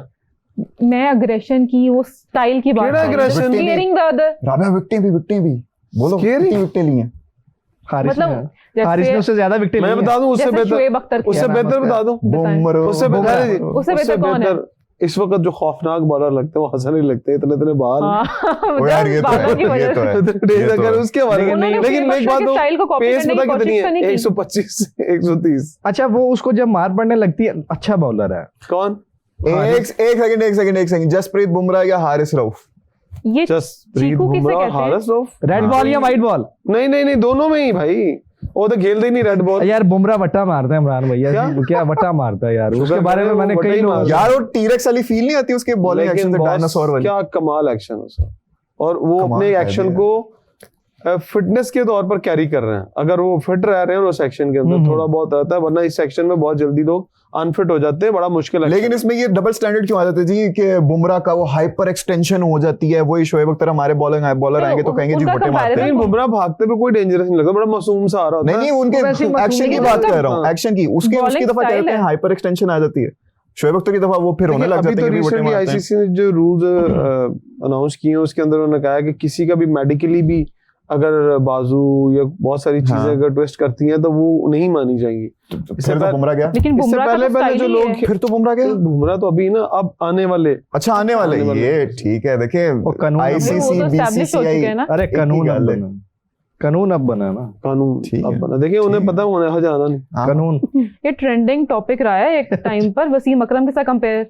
मैं अग्रेशन की, वो स्टाइल की बात कर रही हूं। Scaring the other. राबिया विकेटें भी बोलो, कितनी विकेटें ली हैं हारिस ने? हारिस ने उससे ज्यादा विकेट ली हैं। मैं बता दूं उससे बेहतर, उससे बता दूं, उससे बेहतर कौन है इस वक्त जो खौफनाक बॉलर लगते हैं? वो हसन ही लगते हैं, इतने बाल। यार ये तो है। अगर उसके बारे में लेकिन एक बात हो, पेस पता कितनी है? 125 130। अच्छा, वो उसको जब मार पड़ने लगती है, अच्छा बॉलर है कौन? एक सेकंड, जसप्रीत बुमराह या हारिस रऊफ? ये चीकू किसे कहते हैं? हारिस रऊफ। रेड बॉल या व्हाइट बॉल? नहीं, दोनों में ही भाई। वो तो खेलते ही नहीं रेड बॉल। यार बुमराह वट्टा मारता है इमरान भैया, क्या वट्टा मारता है यार। उसके बारे में मैंने कई लोग, यार वो टीरेक्स वाली फील नहीं आती उसके बॉलिंग एक्शन से, डायनासोर वाली। क्या कमाल एक्शन है उसका, और वो अपने एक्शन को फिटनेस के तौर पर कैरी कर रहे हैं। अगर वो फिट रह रहे हैं उस सेक्शन के अंदर थोड़ा बहुत रहता है, वरना इस सेक्शन में बहुत जल्दी लोग अनफिट हो जाते हैं, बड़ा मुश्किल है। लेकिन इसमें ये डबल स्टैंडर्ड क्यों आ जाते जी कि बुमराह का वो हाइपर एक्सटेंशन हो जाती है, वही शोएब अख्तर हमारे बॉलर आएंगे तो कहेंगे जी गोटे मारते हैं। बुमराह भागते पे कोई डेंजरस नहीं लगता, बड़ा मासूम सा आ रहा होता है। नहीं, उनके एक्शन की बात कर रहा हूं, एक्शन की। उसकी दफा क्या कहते हैं, हाइपर एक्सटेंशन आ जाती है। शोएब अख्तर की दफा वो फिर होने लग जाते हैं कि गोटे मारते हैं। आईसीसी ने जो रूल्स अनाउंस किए हैं उसके अंदर उन्होंने कहा है कि किसी का भी मेडिकली भी अगर बाजू या बहुत सारी चीजें अगर ट्विस्ट करती हैं तो वो नहीं मानी जाएगी। फिर तो बुमराह गया, लेकिन पहले जो लोग, फिर तो बुमराह गया। बुमराह तो अभी ना अब आने वाले। अच्छा, आने वाले ये ठीक है। देखिए आईसीसी बीसीसीआई, अरे कानून अब बना ना, कानून अब बना। देखिए उन्हें पता होने हो जाना नहीं कानून। ये ट्रेंडिंग टॉपिक रहा है एक टाइम पर, वसीम अकरम के साथ कंपेयर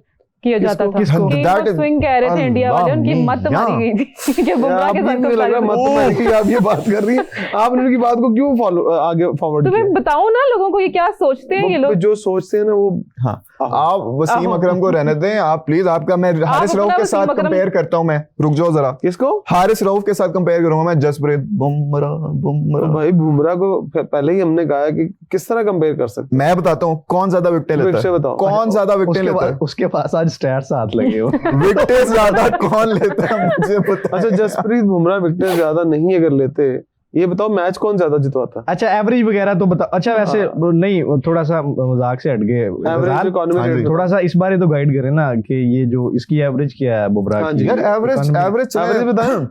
किया जाता था किसको? कि That is- स्विंग कह रहे थे इंडिया वाले, उनकी अल्लाह मत मियां। मारी गई थी कि बुमराह के साथ मुझे लगा मत मारी गई, आप ये बात कर रही हैं, आपने उनकी बात को क्यों फॉलो आगे फॉरवर्ड तो मैं किया? बताऊं ना लोगों को ये क्या सोचते हैं ये लोग। जो सोचते हैं ना वो हाँ आप वसीम आहो। अकरम को रहने दें आप प्लीज। आपका मैं हारिस अपना रऊफ के वसीम साथ अकरम- कंपेयर करता हूं। मैं रुक जाओ जरा, किसको? हारिस रऊफ के साथ कंपेयर करूंगा मैं। जसप्रीत बुमराह तो बुमराह भाई बुमराह को पहले ही हमने कहा है कि किस तरह कंपेयर कर सकते मैं बताता हूँ कौन ज्यादा विकेट हैं? लेता से है, बताओ। कौन ज्यादा विकेट लेता है। उसके पास आज स्टैट्स हाथ लगे हो। विकेट ज्यादा कौन लेता है मुझे पता अच्छा, जसप्रीत बुमराह विकेट ज्यादा नहीं अगर लेते, ये बताओ मैच कौन ज्यादा जितवाता? अच्छा एवरेज वगैरह तो बता। अच्छा वैसे हाँ। नहीं, थोड़ा सा मजाक से हट गए एवरेज गजाल, इकोनॉमी हाँ जी। रेट थोड़ा सा इस बारे तो गाइड करें ना कि ये जो इसकी एवरेज क्या है बुमराह हाँ की। जी। यार एवरेज Economy- एवरेज एवरेज बताएं।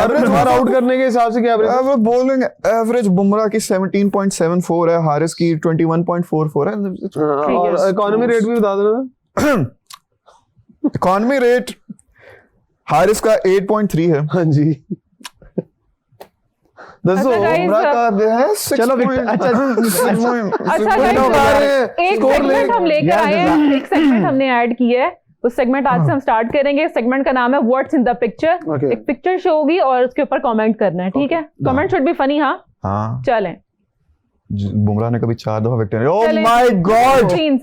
एवरेज बार आउट करने के हिसाब से क्या average? Average bowling average Bumrah की 17.74 है, हारिस की 21.44 है। और इकोनॉमी रेट भी बता देना। इकोनॉमी रेट हारिस का 8.3 है, हाँ जी। दसो। अच्छा, guys, बुमराह का है 6. चलो विकेट। अच्छा अच्छा Point guys, है। एक Score ले। सेगमेंट हम लेकर यार, आए हैं, एक सेगमेंट हमने ऐड किया है। उस सेगमेंट आज से हम स्टार्ट करेंगे। सेगमेंट का नाम है what's in the picture. Okay. एक पिक्चर शो होगी और उसके ऊपर कमेंट करना है, ठीक है? Comment should be funny. हाँ हाँ चलें। बुमराह ने कभी 4 दफा विकेट। ओह चलें। My God,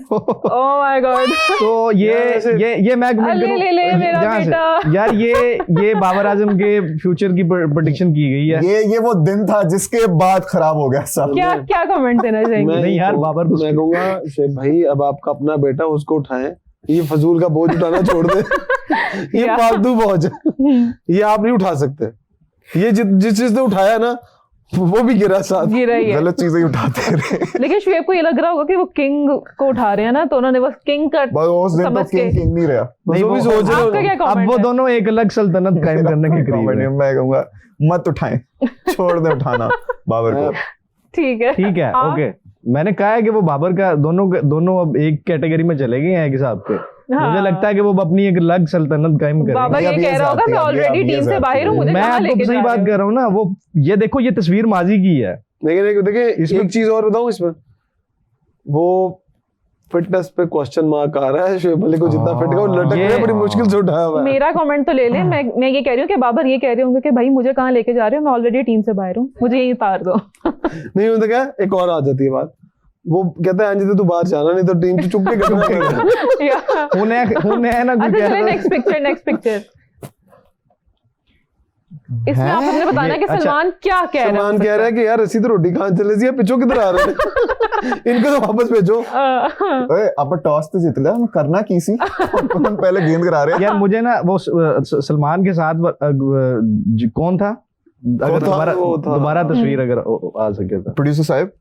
oh my God. तो ये मैं comment ले करूं? ले ले मेरा यहाँ से। बेटा। यार ये बाबर आजम के फ्यूचर की प्रेडिक्शन की गई है। ये वो दिन था जिसके बाद खराब हो गया सब। क्या क्या कमेंट देना चाहेंगे? नहीं यार, बाबर तो मैं कहूंगा शेख भाई अब आपका अपना बेटा, उसको उठाएं, ये फजूल का बोझ उठाना छोड़ दे। ये या। फालतू बोझ है, ये आप नहीं उठा सकते। ये जिस चीज ने उठाया ना वो भी गिरा साथ। गिरा ही है। गलत चीजें ही उठाते रहे। लेकिन शुएब को ये लग रहा होगा कि वो किंग को उठा रहे हैं ना, तो उन्होंने बस किंग का बस उस दिन तो समझ के। किंग नहीं रहा। नहीं, वो भी सोच रहे आपका क्या अब कमेंट वो है? दोनों एक अलग सल्तनत कायम करने के करीब Comment है। में मैं कहूंगा मत उठाएं, छोड़ दें उठाना बाबर को। ठीक है ठीक है, हाँ। ओके। मैंने कहा है कि वो बाबर का दोनों अब एक कैटेगरी में चले गए हैं एक हिसाब के। हाँ। मुझे लगता है कि वो अपनी एक अलग सल्तनत कायम बाबर करेंगे। ये अब ये कह रहा होगा जाती मैं है, अब ये ऑलरेडी टीम से जाती बाहर हूँ, है। मुझे मैं कहाँ आपको लेके सही जा बात रहे हो? कर रहा हूँ ना। वो ये देखो, ये तस्वीर माजी की है। लेकिन देखिए इसमें- एक चीज और बताऊं इसमें, वो फिटनेस पे क्वेश्चन मार्क आ रहा है। शुएब अली को जितना फिट का वो लटक रहा है, बड़ी मुश्किल से उठाया हुआ है। मेरा कमेंट तो ले लें। मैं ये कह रही हूँ कि बाबर ये कह रहे होंगे कि भाई मुझे कहाँ लेके जा रहे हो, मैं ऑलरेडी टीम से बाहर हूँ, मुझे यही उतार दो। नहीं होता क्या, एक और आ जाती है बात। वो कहता है अंजित तू बाहर जाना नहीं तो टीम से चुप के करना है। या। होने है ना कोई अच्छा कह चले रहा नेक्स्ट पिक्चर। इसमें आप मुझे बताना ये- कि अच्छा, सलमान क्या कह रहा सलमान कह रहा है कि यार रसी तो रोटी खान चले जी, पिछो किधर आ रहे हैं? इनको तो वापस भेजो। ओए अब टॉस तो जीत लिया, हम करना की सी। कौन पहले गेंद करा रहे हैं? यार मुझे ना वो सलमान के साथ कौन था? अगर था, वो था। दोबारा तस्वीर अगर आ सके तो। प्रोड्यूसर साहब।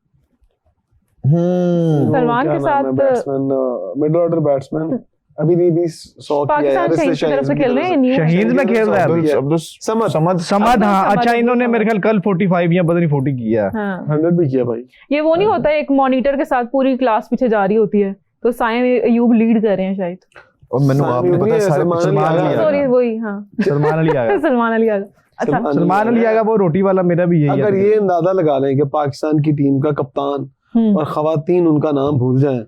सलमान के साथ- बैट्समैन, मिडिल ऑर्डर बैट्समैन अभी नहीं भी 100 किया पाकिस्तान यार, शहीद की तरफ से खेल रहे हैं न्यू। शहीद में खेल रहा है अभी। समझ समझ समद, हाँ। समद, अच्छा इन्होंने समद। मेरे ख्याल कल 45 या पता नहीं 40 किया है। हाँ 100 भी किया भाई। ये वो नहीं होता एक मॉनिटर के साथ पूरी क्लास पीछे जा रही होती है, तो सायम अयूब लीड कर रहे हैं शायद। और मैंने आपने पता है सारे सलमान अली आगा। सॉरी वही हाँ सलमान अली आगा। सलमान अली आगा। अच्छा सलमान अली आगा वो रोटी वाला मेरा भी यही अगर है। ये अंदाजा लगा लें कि पाकिस्तान की टीम का कप्तान और खवातीन उनका नाम भूल जाएं,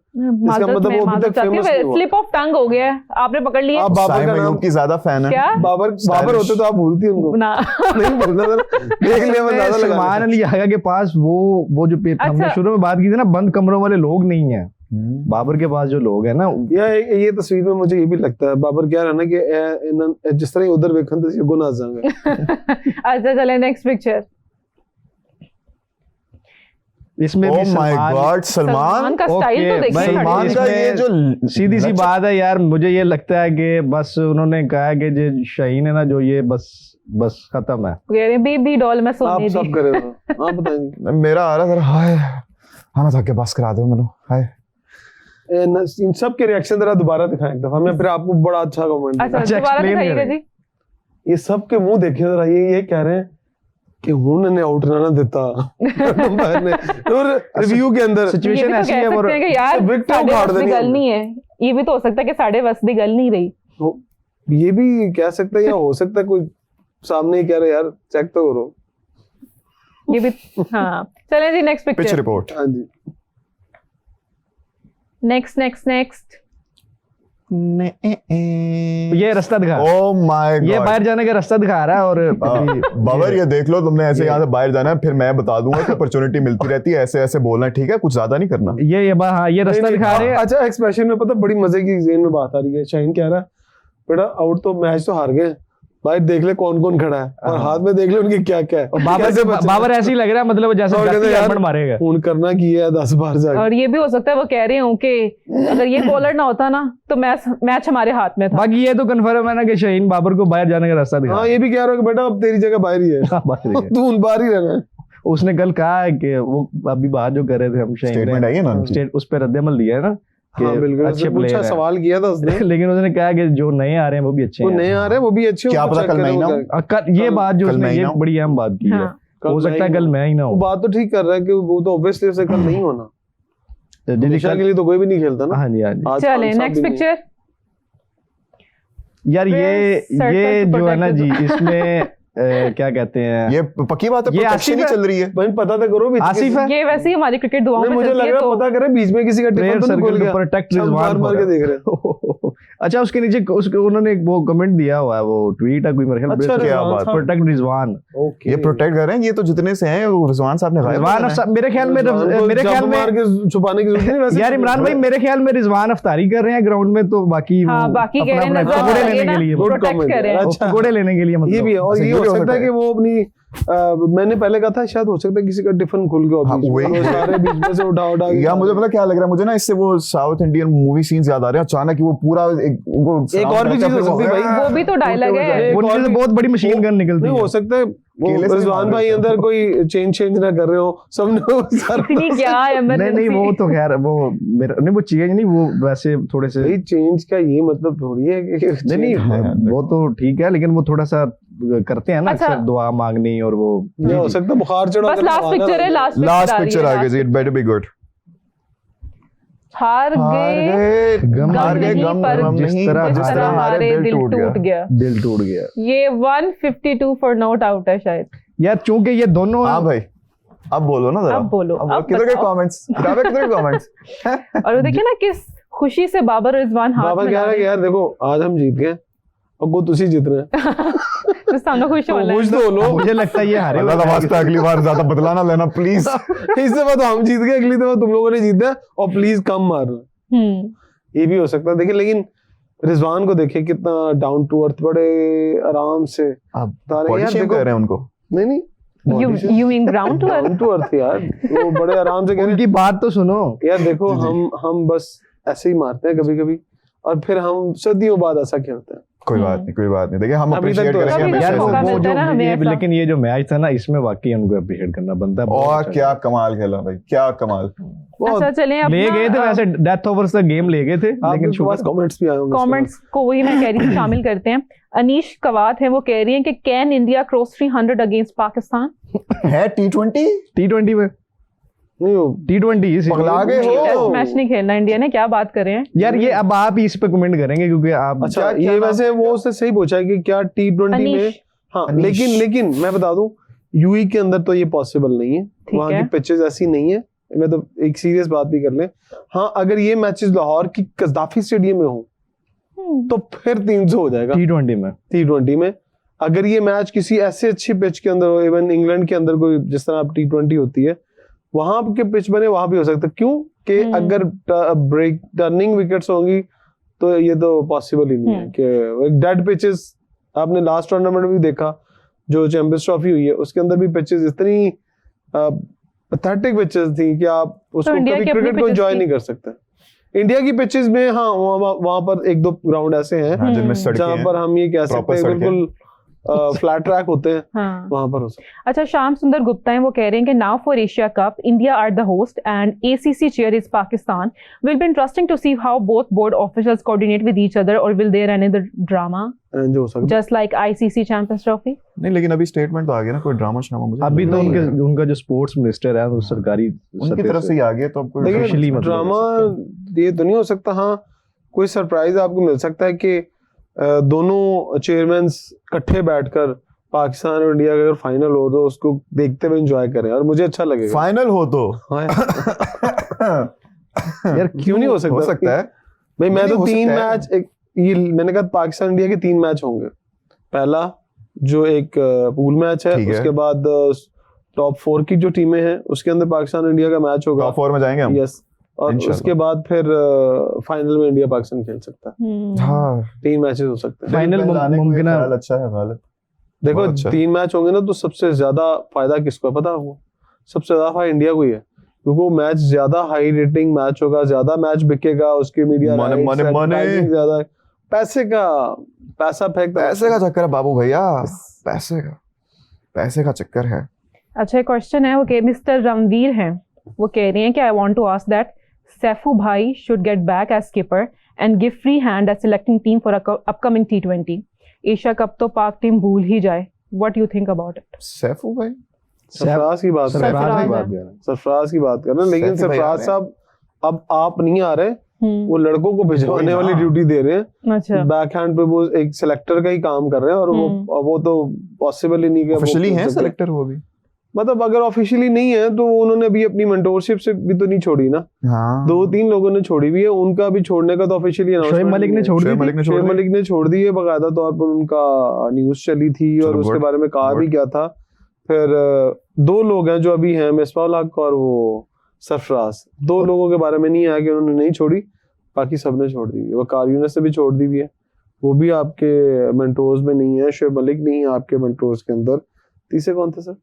माजरत मतलब में वो अभी तक famous नहीं हुआ। स्लिप ऑफ टंग हो गया है, आपने पकड़ लिया आप बाबर साइम का नाम, अयूब की ज्यादा फैन है। क्या बाबर होते तो आप भूलती उनको। ना। नहीं भूलना था, देख लिया मैं अंदाजा लगा सलमान अली आगा के पास वो जो हमने अच्छा। शुरू में बात की थी ना, बंद कमरों वाले लोग नहीं है। बाबर के पास जो लोग है ना, ये तस्वीर में मुझे ये भी लगता है बाबर क्या है ना कि जिस तरह उधर वेखन तो गुनाह जाएंगे। अच्छा चले नेक्स्ट पिक्चर। इसमें ओह भी माय सलमान। गॉड, सलमान का स्टाइल तो ओके, देखिए। भाई, सलमान का ये जो सीधी सी बात है यार, मुझे ये लगता है कि बस उन्होंने कहा है कि जो शाहीन है ना, जो ये बस खत्म है। कह रहे हैं बेबी डॉल में आप सोने सब दी। करे तो आप बताएंगे। मेरा आ रहा था, हाय हाँ था के बस करा दो मैंने, हाय। इन सब के रिएक्शन जरा दोबारा दिखाएं एक दफा, मैं फिर आपको बड़ा अच्छा कमेंट। अच्छा अच्छा, दोबारा explain दिखाइएगा करें। जी। ये सब के मुंह देखे जरा, ये कह रहे हैं कि उन्होंने आउट ना देता अंपायर ने, और रिव्यू के अंदर ये भी सिचुएशन तो ऐसी कह है सकते हैं कि यार विकेट साढ़े उखाड़ बस दी देनी गल है। नहीं है, ये भी तो हो सकता है कि साढ़े बस दी गल नहीं रही। तो ये भी कह सकता है, या हो सकता है कोई सामने ही कह रहे यार चेक तो करो। ये भी हाँ चलें जी नेक्स्ट पिच पिक्चर। रिपोर्ट। हाँ जी, नेक्स्ट ये रास्ता दिखा, ओह माय ये गॉड, बाहर जाने का रास्ता दिखा रहा है। और बाबर ये देख लो, तुमने ऐसे यहाँ से बाहर जाना है, फिर मैं बता दूंगा कि अपॉर्चुनिटी मिलती रहती है, ऐसे ऐसे बोलना, ठीक है, कुछ ज्यादा नहीं करना। हाँ, ये रास्ता दिखा रहे हैं। अच्छा एक्सप्रेशन में पता बड़ी मजे की जेन में बात आ रही है। शाहीन कह रहा है बेटा आउट तो मैच तो हार गए भाई, देख ले कौन कौन खड़ा है और हाथ में देख ले उनके क्या क्या है। बाबर ऐसे ही लग रहा है, मतलब जैसे मारेगा, फोन करना की है 10 बार जाके। और ये भी हो सकता है वो कह रहे हो कि अगर ये बॉलर ना होता ना तो मैच हमारे हाथ में था। बाकी ये तो कंफर्म है ना कि शाहीन बाबर को बाहर जाने का रास्ता दिखा। हाँ ये भी कह रहा है कि बेटा अब तेरी जगह बाहर ही है, तू उन बाहर ही रहना है। उसने कल कहा है कि वो अभी बात जो कर रहे थे हम, स्टेटमेंट आई है ना उनकी। उस पर रद्द-ए-अमल दिया है ना कि हाँ बिल्कुल, अच्छे प्लेयर पूछा सवाल किया था उसने, लेकिन उसने कहा कि जो नए आ रहे हैं वो भी अच्छे वो हैं। नए आ रहे हैं वो भी अच्छे, क्या पता कल मैं ही ना हूं। ये बात जो कल उसने मैं ही ये ना हूं। बड़ी अहम बात की है, हाँ। हो सकता है कल मैं ही ना वो हूँ। बात तो ठीक कर रहा है कि वो तो ऑब्वियसली उसे कल नहीं होना, हमेशा के लिए तो कोई भी नहीं खेलता ना। हाँ जी, हाँ जी। आज चले 5 साल नेक्स्ट भी नहीं। पिक्चर। यार ये Circle to जो है ना protect जी, the- इसमें क्या कहते हैं, ये पक्की बात है, ये प्रोटेक्शन ही आसिफ है। चल रही है। भाई पता तो करो बीच आसिफ में है। ये वैसे ही हमारी क्रिकेट दुआओं नहीं, में मुझे चलती लग है रहा है तो पता करे बीच में किसी का प्लेयर टिफिन तो नहीं खोल सर्कल गया, टू प्रोटेक्ट छम रिजवान मार के देख रहे हैं। अच्छा उसके नीचे उसके उन्होंने एक वो कमेंट दिया हुआ है, वो ट्वीट है कोई मेरे ख्याल अच्छा, क्या रिजवान बात, साहब। प्रोटेक्ट रिजवान। ओके ये प्रोटेक्ट कर रहे हैं, ये तो जितने से हैं वो रिजवान साहब ने गायब रिजवान कर देना है। मेरे ख्याल में मार के छुपाने की जरूरत नहीं वैसे। यार इमरान भाई मेरे ख्याल में रिजवान अफ्तारी कर रहे हैं ग्राउंड में, तो बाकी वो हाँ, बाकी कह रहे हैं अपना नजर पकौड़े आ रही है लेने ना, के लिए Good प्रोटेक्ट comment कर रहे हैं। है। वो अच्छा। पकौड़े लेने के लिए मतलब ये भी है, और अच्छा, ये ये हो भी हो सकता है सकता कि वो अपनी मैंने पहले कहा था शायद हो सकता है किसी का टिफिन खुल गया हाँ, बीच में, वही। वो सारे बीच में से उठा के या मुझे पता क्या लग रहा है, मुझे ना इससे वो साउथ इंडियन मूवी सीन्स याद आ रहे हैं अचानक, वो पूरा उनको एक और भी चीज हो सकती है भाई, वो भी तो डायलॉग है। एक वो और नीचे से भी- बहुत बड़ी मशीन गन निकलती नहीं है। हो सकता है वो केले से भी रिजवान मार भाई देते अंदर कोई चेंज ना कर रहे हो, सबने वो सारा इतनी क्या नहीं इमरजेंसी। वो तो खैर वो मेरा नहीं, वो चेंज नहीं, वो वैसे थोड़े से भाई चेंज का ये मतलब थोड़ी है कि नहीं वो तो ठीक है, लेकिन वो थोड़ा सा करते हैं ना अच्छा। अक्सर दुआ मांगनी और वो ये हो सकता है बुखार चढ़ा बस लास्ट पिक्चर है, लास्ट लास्ट पिक्चर आ गई, इट बेटर बी गुड। हार गए गम हार गए, नहीं, गम पर गम जिस नहीं, तरह जिस तरह हमारे दिल टूट गया। दिल टूट गया। ये 152 फॉर नॉट आउट है शायद। यार चूंकि ये दोनों हाँ भाई अब बोलो ना जरा, अब बोलो, अब किधर के बताओ। कमेंट्स, किधर के कमेंट्स। और वो देखिए ना किस खुशी से बाबर और रिजवान हाथ बाबा में कह रहा है कि यार देखो आज हम जीत गए, अब वो तुसी जीत रहे हैं, तो सामने खुश तो वाला खुश है। तो लो। मुझे लगता है ये हारे हुए अल्लाह वास्ते अगली बार ज्यादा बदला ना लेना प्लीज। इस दफा तो हम जीत गए, अगली दफा तुम लोगों ने जीतना है और प्लीज कम मारना, ये भी हो सकता है। देखिए लेकिन रिजवान को देखिए कितना डाउन टू अर्थ, बड़े आराम से अब तारे बॉडी यार शेम देखो, कर रहे हैं उनको। नहीं You mean ground to earth? Down to earth यार, वो बड़े आराम से कह रहे उनकी बात तो सुनो। हैं यार देखो जी, जी। हम बस ऐसे ही मारते हैं कभी कभी और फिर हम सदियों बाद ऐसा खेलते हैं। कोई बात नहीं, कोई बात नहीं, देखिए हम अभी तक अप्रिशिएट तो करेंगे अभी तक हमेशा यार तो से। मौका वो मिलता जो है ना हमें ये ऐसा। लेकिन ये जो मैच था ना, इसमें वाकई उनको अप्रिशिएट करना बनता है। बहुत और अच्छा क्या कमाल खेला भाई, क्या कमाल। अच्छा चलें ले गए थे वैसे, डेथ ओवर्स तक गेम ले गए थे, लेकिन आपके पास कमेंट्स भी आए होंगे। कमेंट्स को वही मैं कह रही थी शामिल करते हैं। अनीश कवात है, वो कह रही हैं कि can India cross 300 against Pakistan? है T20 T20 में नहीं हो T20 पगला गए हो। टेस्ट मैच नहीं खेलना इंडिया ने, क्या बात कर रहे हैं। यार ये अब आप ही इस पे कमेंट करेंगे क्योंकि आप अच्छा क्या- क्या ये नाम? वैसे वो उसने सही पूछा है कि क्या T20 में, अनीश। हाँ अनीश। लेकिन मैं बता दूं यूई के अंदर तो ये पॉसिबल नहीं है, ठीक वहां है। की पिचेस ऐसी नहीं है। मैं तो एक सीरियस बात भी कर लें, हाँ अगर ये मैचेस लाहौर की कज़दाफी स्टेडियम में हो तो फिर 300 हो जाएगा T20 में। T20 में। अगर ये मैच किसी ऐसे अच्छी पिच के अंदर हो, इवन इंग्लैंड के अंदर कोई जिस तरह अब T20 होती है वहां के पिच बने, वहां भी हो सकता है। क्यों कि अगर ब्रेक टर्निंग विकेट्स होंगी तो ये तो पॉसिबल ही नहीं है कि एक डेड पिचेस। आपने लास्ट टूर्नामेंट में भी देखा जो चैंपियंस ट्रॉफी हुई है उसके अंदर भी पिचेस इतनी पैथेटिक पिचेस थी कि आप उसको इंडिया कभी की अपनी क्रिकेट को pitches एंजॉय थी। नहीं कर सकते। इंडिया की पिचेस में हाँ वहां पर एक दो ग्राउंड ऐसे हैं हाँ, जिनमें सड़कें जहां हैं। पर हम ये कह Proper सकते हैं सड़कें। बिल्कुल फ्लैट ट्रैक होते हैं, हाँ। वहां पर हो सकता है। अच्छा श्याम सुंदर गुप्ता है, वो कह रहे हैं कि now for Asia cup India are the host and ACC chair is Pakistan. Will be interesting to see how both board officials coordinate with each other, or will there any other drama जो हो सकता है। just like ICC Champions Trophy? नहीं, लेकिन अभी statement तो आ गया ना, कोई ड्रामा श्रामा मुझे अभी तो नहीं उनके लग रहा। उनका जो स्पोर्ट्स मिनिस्टर है वो सरकारी उनकी सतह तरफ से ही आ गया, तो अब कोई officially लेकिन मतलब ड्रामा ये तो नहीं हो सकता। हाँ कोई सरप्राइज आपको मिल सकता है कि दोनों चेयरमैन इकट्ठे बैठकर पाकिस्तान और इंडिया का अगर फाइनल हो तो उसको देखते हुए एंजॉय करें और मुझे अच्छा लगेगा। फाइनल हो तो हाँ यार क्यों नहीं हो सकता? हो सकता है। भाई मैं नहीं, तो हो 3 सकता है। मैच ये मैंने कहा पाकिस्तान इंडिया के 3 मैच होंगे। पहला जो एक पूल मैच है, ठीक है। उसके बाद टॉप 4 की जो टीमें हैं उसके अंदर पाकिस्तान इंडिया का मैच होगा। टॉप 4 में जाएंगे हम। यस, और इंशाल्लाह। उसके बाद फिर फाइनल में इंडिया पाकिस्तान खेल सकता है। हाँ 3 मैचेस हो सकते हैं। फाइनल मुमकिन है। ख्याल अच्छा है गालिब। देखो बहुत अच्छा। 3 मैच होंगे ना, तो सबसे ज्यादा फायदा किसको है पता है आपको? सबसे ज्यादा फायदा इंडिया को ही है, क्योंकि वो मैच ज्यादा हाई रेटिंग मैच होगा, ज्यादा मैच बिकेगा, उसके मीडिया मने- मने- मने। ज्यादा पैसा फेंकता है। पैसे का चक्कर है बाबू भैया, पैसे का चक्कर है। अच्छा, एक क्वेश्चन है, वो के मिस्टर रणवीर हैं, वो कह रहे हैं कि I want to ask that Saifu भाई should get back as skipper and give free hand as selecting team for upcoming T20 Asia cup तो पाक टीम भूल ही जाए। What you think about it? Saifu भाई सरफराज की बात कर रहे हैं। सरफराज की है। बात कर रहे हैं। सरफराज की बात कर रहे हैं, लेकिन सैफी भाई आ सरफराज रहे हैं। साहब अब आप नहीं आ रहे, वो लड़कों को भिजवाने वाली ड्यूटी दे रहे हैं। अच्छा। बैक हैंड पे वो एक सिलेक्टर का ही काम कर रहे हैं, और वो तो पॉसिबल ही नहीं कि वो ऑफिशियली खेल है सके। सेलेक्टर वो भी। मतलब अगर ऑफिशियली नहीं है तो उन्होंने अभी अपनी मेंटोरशिप से भी तो नहीं छोड़ी ना। हाँ 2-3 लोगों ने छोड़ी भी है, उनका भी छोड़ने का तो ऑफिशियली शोएब मलिक ने छोड़ दी शोएब थी। मलिक ने छोड़ शोएब दी। मलिक ने छोड़ दी है, बाकायदा तौर पर उनका न्यूज चली थी और चलो, उसके good, बारे में कहा भी good. गया था। फिर 2 लोग हैं जो अभी हैं, मिसबाह हक और वो सरफराज, 2 लोगों के बारे में नहीं आया कि उन्होंने नहीं छोड़ी, बाकी सबने छोड़ दी। वकार यूनिस से भी छोड़ दी हुई है, वो भी आपके मेंटोर्स में नहीं है। शोएब मलिक नहीं है आपके मेंटोर्स के अंदर। तीसरे कौन थे सर?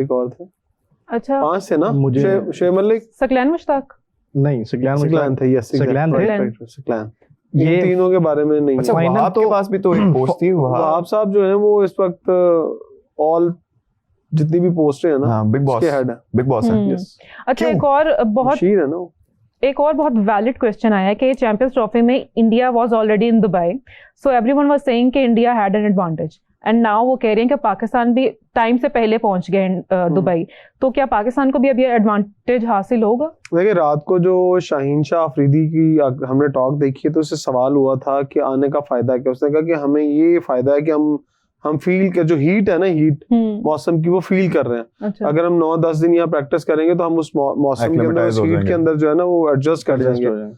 एक और थे, अच्छा, 5 थे ना। मुझे- शोएब मलिक, सकलैन मुश्ताक। नहीं सिकलान सिकलान थे। यस, सिकलान थे। सिकलान। ये ये तीनों के बारे में नहीं अच्छा है। फाइनल वहाब तो- के पास भी तो एक पोस्ट थी वहाब वहाब। साहब जो है वो इस वक्त ऑल जितनी भी पोस्टें हैं ना, हाँ बिग बॉस, उसके हेड है। बिग बॉस है। यस, अच्छा, क्यों? एक और बहुत मशीर है ना वो। वैलिड क्वेश्चन आया है कि चैंपियंस ट्रॉफी में India was already in Dubai, so everyone was saying कि India had an advantage, and now वो कह रहे हैं कि पाकिस्तान भी टाइम से पहले पहुंच गए दुबई, तो क्या पाकिस्तान को भी अब ये एडवांटेज हासिल होगा? देखिए रात को जो शाहीन शाह अफरीदी की हमने टॉक देखी है, तो उससे सवाल हुआ था कि आने का फायदा क्या। उसने कहा कि हमें ये फायदा है कि हम फील कर, जो हीट है ना, हीट मौसम की, वो फील कर रहे हैं। अच्छा। अगर हम 9-10 दिन यहाँ प्रैक्टिस करेंगे तो हम उस मौसम के अंदर, Acclimatize उस हो हीट जाएंगे। के अंदर जो है ना वो एडजस्ट कर जाएंगे।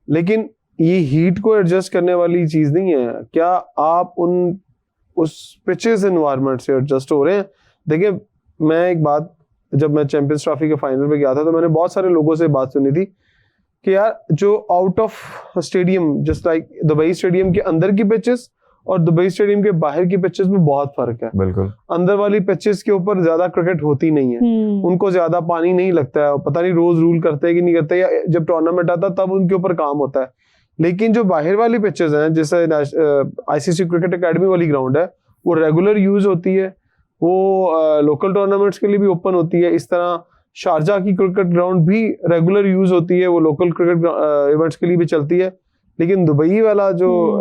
लेकिन ये हीट को एडजस्ट करने वाली चीज नहीं है। क्या आप उस पिचेस एनवायरनमेंट से एडजस्ट हो रहे हैं? देखिए मैं एक बात, जब मैं चैंपियंस ट्रॉफी के फाइनल पे गया था तो मैंने बहुत सारे लोगों से बात सुनी थी कि यार जो out of stadium, just like Dubai stadium के अंदर की पिचेस और दुबई स्टेडियम के बाहर की पिचेस में बहुत फर्क है। बिल्कुल। अंदर वाली पिचेस के ऊपर ज्यादा क्रिकेट होती नहीं है, उनको ज्यादा पानी नहीं लगता है, पता नहीं रोज रूल करते हैं कि नहीं करते, या जब टूर्नामेंट आता है तब उनके ऊपर काम होता है। लेकिन जो बाहर वाली पिचेस हैं, जैसे आईसीसी क्रिकेट एकेडमी वाली ग्राउंड है, वो रेगुलर यूज होती है, वो लोकल टूर्नामेंट्स के लिए भी ओपन होती है। इस तरह शारजा की क्रिकेट ग्राउंड भी रेगुलर यूज होती है, वो लोकल क्रिकेट इवेंट्स के लिए भी चलती है। लेकिन दुबई वाला जो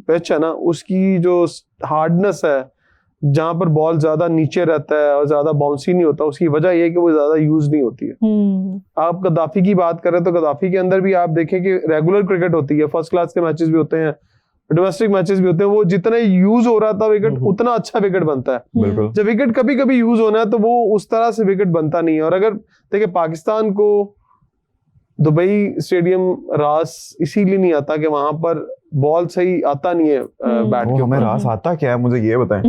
पिच है ना, उसकी जो हार्डनेस है, जहां पर बॉल ज्यादा नीचे रहता है और ज्यादा बाउंसी नहीं होता, उसकी वजह यह है कि वो ज्यादा यूज नहीं होती है। आप गद्दाफी की बात करें तो गद्दाफी के अंदर भी आप देखें कि रेगुलर क्रिकेट होती है, फर्स्ट क्लास के मैचेस भी होते हैं, डोमेस्टिक मैचेस भी होते हैं। वो जितना यूज हो रहा था विकेट, उतना अच्छा विकेट बनता है। बिल्कुल। जब विकेट कभी कभी यूज होना है तो वो उस तरह से विकेट बनता नहीं है। और अगर देखिए पाकिस्तान को दुबई स्टेडियम रास इसीलिए नहीं आता कि वहां पर बॉल सही आता नहीं है बैट वो के हमें ऊपर। रास आता क्या है, मुझे ये बताएं।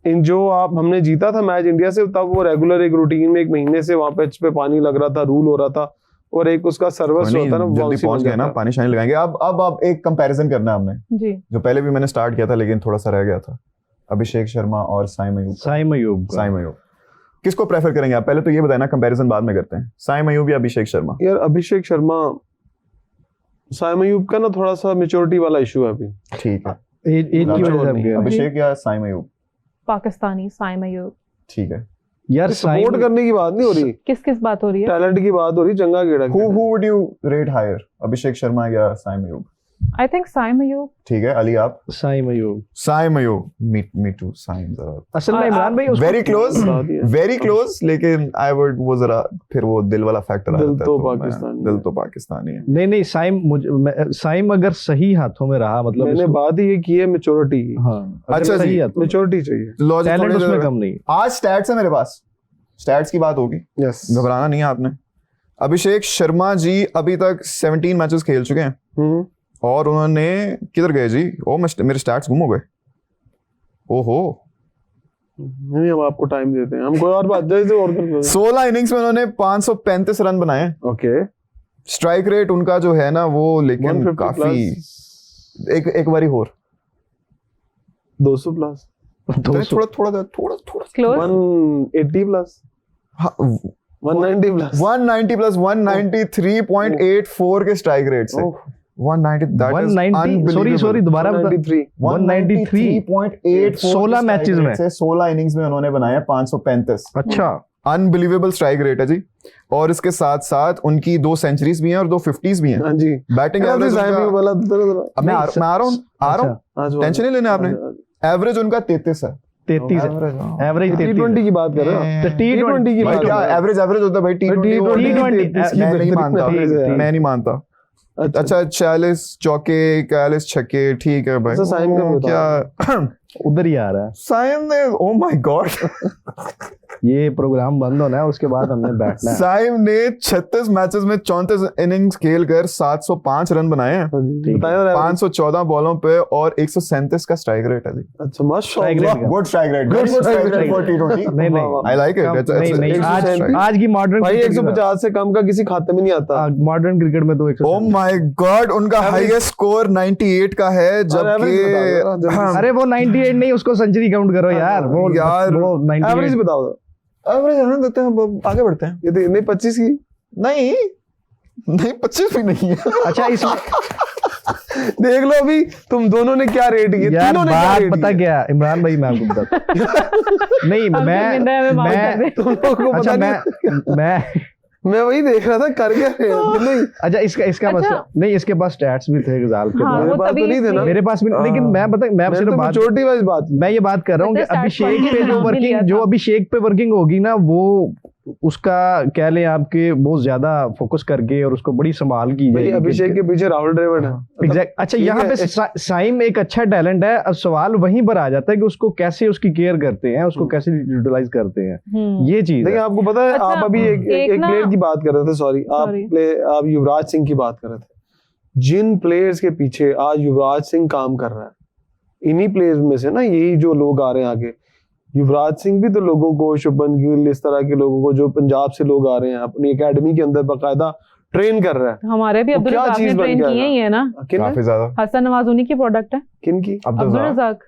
इन जो हमने जीता था मैच इंडिया से, तब वो रेगुलर एक रूटीन में 1 महीने से वहां पिच पे पानी लग रहा था, रूल हो रहा था, और एक उसका सर्विस नहीं, होता है ना, जल्दी bouncy पहुंच बन गए ना, जाता है। पानी शानी लगाएंगे। अब एक कंपैरिजन करना है हमने, जी। जो पहले भी मैंने स्टार्ट किया था लेकिन थोड़ा सा रह गया था। अभिषेक शर्मा और साई मयूब। साइम अयूब का। साई मयूब किसको प्रेफर करेंगे आप? पहले तो ये बताएं ना, कंपैरिजन बाद में करते हैं। साई मयूब या अभिषेक शर्मा? यार अभिषेक शर्मा, साइम अयूब का ना थोड़ा सा मेच्योरिटी वाला इशू है अभी। ठीक है। एज की वजह से अब गए। अभिषेक या साई मयूब? पाकिस्तानी साइम अयूब। ठीक है। यार सपोर्ट साइम करने की बात नहीं हो रही, किस बात हो रही है? टैलेंट की बात हो रही, जंगा गेड़ा की। Who would you rate higher? Abhishek Sharma या साई मयूब? I think Saim Ayub. ठीक है। अली आप? साइम अयूब। साई मयूब। Me too. साइम जरा असल में इमरान भाई उसको वेरी क्लोज, बता दिया। वेरी क्लोज, लेकिन आई वुड वो जरा फिर वो दिल वाला फैक्टर आ दिल जाता है। तो मैं- पाकिस्तानी दिल है। तो पाकिस्तानी है। नहीं साइम अगर सही हाथों में रहा, मतलब मैंने उसको- बात ही ये की है मेच्योरिटी की। हाँ अगर अच्छा सही जी, हाथों में। मेच्योरिटी चाहिए। लॉजिक टैलेंट थोड़ी उसमें देर- कम नहीं। आज स्टैट्स है मेरे पास, स्टैट्स की बात होगी, यस। घबराना नहीं है आपने। अभिषेक शर्मा जी अभी तक 17 मैचेस खेल चुके हैं और उन्होंने किधर गए जी? मेरे स्टैट्स गुम हो गए। ओहो, नहीं हम आपको टाइम देते हैं, हम कोई और बात जैसे और कर 16 इनिंग्स में उन्होंने 535 रन बनाए। ओके, स्ट्राइक रेट उनका जो है ना वो लेकिन 150 काफी एक बारी और 200 प्लस, थोड़ा थोड़ा क्लोज 180 प्लस, 190 प्लस, 190 प्लस 193.84 के स्ट्राइक रेट से 190 that is 190 सॉरी दोबारा बता 193 193.84 16 मैचेस में 16 इनिंग्स में उन्होंने बनाया 535। अच्छा, अनबिलीवेबल स्ट्राइक रेट है जी। और इसके साथ साथ उनकी 2 सेंचुरीज भी हैं और 2 50s भी हैं। हाँ जी, बैटिंग एवरेज बोला अब मैं आ रहा हूँ, टेंशन नहीं लेना आपने। एवरेज उनका 33 है। 33 एवरेज T20 की बात कर रहे हो? T20 की बात क्या एवरेज होता है भाई? T20 मैं नहीं मानता। अच्छा 40 चौके 41 छक्के ठीक है भाई। साइम का क्या उधर ही आ रहा है साइम ने, ओ माय गॉड, ये प्रोग्राम बंद होना है उसके बाद हमने बैठना है। साइम ने 36 मैचेस में 34 इनिंग्स खेलकर 705 रन बनाए हैं, 514 बॉलों पे और 137 का स्ट्राइक रेट है जी। अच्छा माशाल्लाह, good strike rate for T20। नहीं आई लाइक इट। नहीं आज की मॉडर्न भाई 150 से कम का किसी खाते में नहीं आता। मॉडर्न क्रिकेट में तो 100। ओ माय गॉड, उनका हाईएस्ट स्कोर 98 का है, जबकि अरे वो 98 नहीं, उसको सेंचुरी काउंट करो यार। वो 98 एवरेज बताओ। एवरेज रहने देते हैं, आगे बढ़ते हैं। ये नहीं 25 की नहीं 25 भी नहीं है। अच्छा इसमें देख लो अभी तुम दोनों ने क्या रेट किया, यार तीनों ने क्या बात रेट पता क्या इमरान भाई, मैं आपको बताता नहीं मैं तुम लोगों को अच्छा पता मैं मैं वही देख रहा था कर क्या रहे हैं नहीं। अच्छा इसका अच्छा। मतलब नहीं, इसके पास स्टैट्स भी थे गजाल के हाँ, पास। वो बात तो तभी नहीं थे ना। मेरे पास भी, लेकिन मैं सिर्फ बात छोटी वाली बात मैं ये बात कर रहा हूँ कि अच्छा, अभिषेक stats पे जो नाम भी लिया वर्किंग था। अभिषेक पे वर्किंग होगी ना, वो उसका कह लें आपके बहुत ज्यादा फोकस करके और उसको बड़ी संभाल की भाई जाएगी। अभिषेक के पीछे राहुल द्रविड़ है। एग्जैक्ट। अच्छा ठीक यहाँ है, पे साइम एक अच्छा टैलेंट है। अब सवाल वहीं पर आ जाता है कि उसको कैसे उसकी केयर करते हैं, उसको कैसे यूटिलाइज करते हैं, ये चीज देखिए है। आपको पता है, अच्छा, आप अभी एक ना- प्लेयर की बात कर रहे थे, सॉरी आप युवराज सिंह की बात कर रहे थे। जिन प्लेयर्स के पीछे आज युवराज सिंह काम कर रहा है, इन्हीं प्लेयर्स में से ना यही जो लोग आ रहे हैं आगे। युवराज सिंह भी तो लोगों को, शुभमन गिल, इस तरह के लोगों को जो पंजाब से लोग आ रहे हैं अपनी एकेडमी के अंदर बाकायदा ट्रेन कर रहा है। हमारे भी वो अब्दुल क्या रज़ाक ने चीज बन ट्रेन गया किए ही है ना। काफी ज्यादा। हसन नवाज उन्हीं की प्रोडक्ट है। किन की? अब्दुल रज़ाक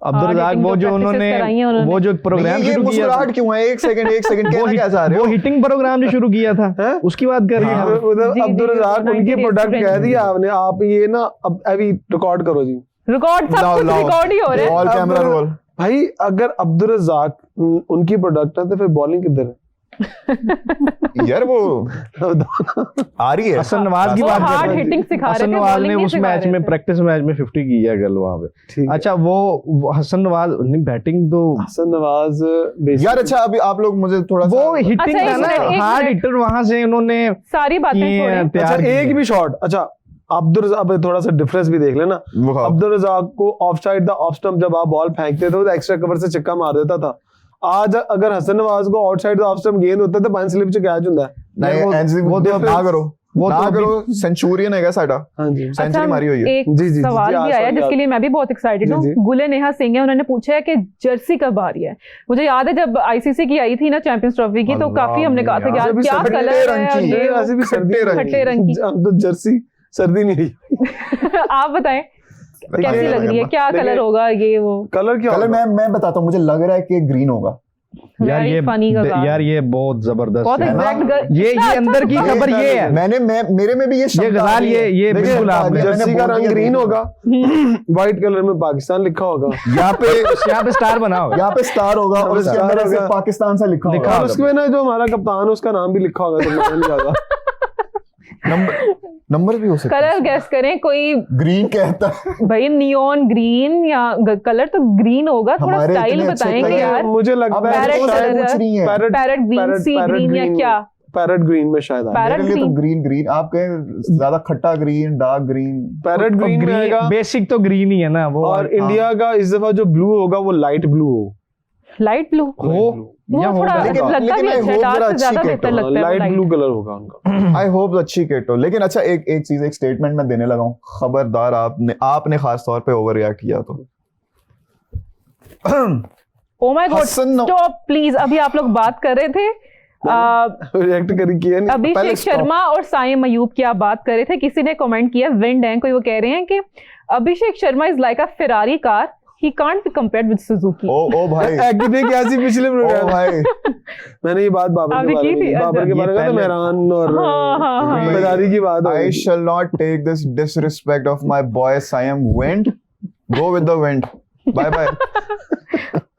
अब्दुल रज़ाक वो जो उन्होंने वो जो प्रोग्राम ये शुरू किया मुस्कुराहट क्यों है? एक सेकंड कहना क्या चाह रहे वो हो? हिटिंग प्रोग्राम जो शुरू किया था हैं? उसकी बात कर रहे हैं आप। उधर जी, अब्दुल जी, रज़ाक उनकी 98 प्रोडक्ट कह स्टूडेंट। दिया आपने। आप ये ना अब अभी रिकॉर्ड करो जी। रिकॉर्ड सब लाओ, कुछ लाओ। रिकॉर्ड ही हो रहा है। All camera roll. भाई अगर अब्दुल रज़ाक उनकी प्रोडक्ट है तो फिर बॉलिंग किधर है? यार वो आ रही है। हसन नवाज की वो बात कर हार्ड रहे हिटिंग हैं। सिखा रहे हसन थे, नवाज bowling ने नहीं उस सिखा मैच रहे में थे। प्रैक्टिस मैच में 50 किया गल वहां पे। ठीक है। अच्छा वो हसन नवाज ने बैटिंग तो हसन नवाज यार अच्छा अभी आप लोग मुझे थोड़ा वो सा हिटिंग अच्छा, था एक ना, मिनट, एक हार्ड मिनट। हिटर वहां से उन्होंने सारी बातें किए छोड़ें। हैं, अच्छा तैयार किए एक हैं। भी शॉट। अच्छा अब्दुल रज़ाक, अब थोड़ा सा डिफरेंस भी देख लेना। वो अब्दुल रज़ाक को of side the off stump जब आप बॉल फेंकते थे तो एक्स्ट्रा कवर से छक्का मार देता था। आज अगर हसन नवाज को आउटसाइड द ऑफ स्टंप गेंद होता है तो 5 स्लिप से कैच ਹੁੰਦਾ है। नहीं वो तो ना करो वो ना तो करो। सेंचुरियन है क्या साडा? हाँ जी। सेंचुरी मारी हुई है। एक जी, जी, सवाल जी, भी हाँ, आया सवाल जिसके लिए मैं भी बहुत एक्साइटेड जी, हूँ। जी। गुले नेहा सिंह है, उन्होंने पूछा है कि जर्सी कब आ रही है। मुझे याद है जब आईसीसी की आई थी ना चैंपियंस ट्रॉफी की, तो अल्लाह काफी हमने कहा था कि यार अभी क्या खट्टे कलर रंग है और की, ये वो। ऐसे भी सर्दी खट्टे रंग की। अब तो जर्सी सर्दी नहीं रही। आप बताएं कैसी लग रही है, क्या देखिए- कलर होगा ये वो। कलर क्या कलर होगा? मैं बताता हूँ, मुझे लग रहा है कि ग्रीन होगा। यार Very ये funny का यार ये बहुत जबरदस्त बहुत है ना। एग्जैक्ट ये अंदर की खबर ये है। मेरे में भी ये शब्द गजाल आ रही है। ये देखिए, बिल्कुल आपने जर्सी का रंग ग्रीन होगा, व्हाइट कलर में पाकिस्तान लिखा होगा यहाँ पे स्टार बना होगा। यहाँ पे स्टार होगा और उसके स्टार अंदर ऐसे होगा। पाकिस्तान से लिखा लिखा होगा। और उसके ना जो हमारा कप्तान है उसका नाम भी लिखा होगा, तो नाम नहीं होगा। नंबर भी हो सकता कलर गैस करें कोई। ग्रीन कहता है। भाई नियॉन ग्रीन या कलर तो ग्रीन होगा। थोड़ा हमारे स्टाइल इतने अच्छे बताएंगे colour यार। मुझे लगता है Parrot कौन सा colour पूछ रही है? पैरेट ग्रीन, सी ग्रीन या क्या? पैरेट ग्रीन में शायद आएगा। पैरेट मेरे लिए तो ग्रीन। ग्रीन आप कहें ज्यादा खट्टा green, dark green. Parrot green में आएगा। बेसिक तो ग्रीन ही है ना वो। और इंडिया का इस दफा जो ब्लू होगा वो लाइट ब्लू हो। लाइट ब्लू हो वो या थोड़ा होगा। लेकिन- लगता लेकिन भी I अच्छा है, hope डार्क जरा से ज्यादा अच्छी बेहतर kit हो, लगता है लाइट लाइट ब्लू कलर होगा उनका। आई होप अच्छी किट हो। लेकिन अच्छा एक चीज एक स्टेटमेंट मैं देने लगा हूँ, खबरदार आपने खास तौर पे ओवर रिएक्ट किया तो oh my god Hasan- stop please. अभी आप लोग बात कर रहे थे रिएक्ट करी किया नहीं। पहले अभिषेक stop. शर्मा और साइम अयूब की आप बात कर रहे थे, किसी ने कमेंट किया विंड है कोई, वो कह रहे हैं कि Abhishek Sharma is like a Ferrari car, he can't be compared with Suzuki. ओ भाई एक्टिव क्या सी पिछले ओ प्रोग्राम भाई मैंने ये बात बाबर आपने के बारे की में थी? की। बाबर अच्छा। के बारे ये में तो पहले- मेहरान और हाँ। फेरारी की बात हो I गई थी। shall not take this disrespect of my boy Siam Wind. Go with the wind. Bye bye.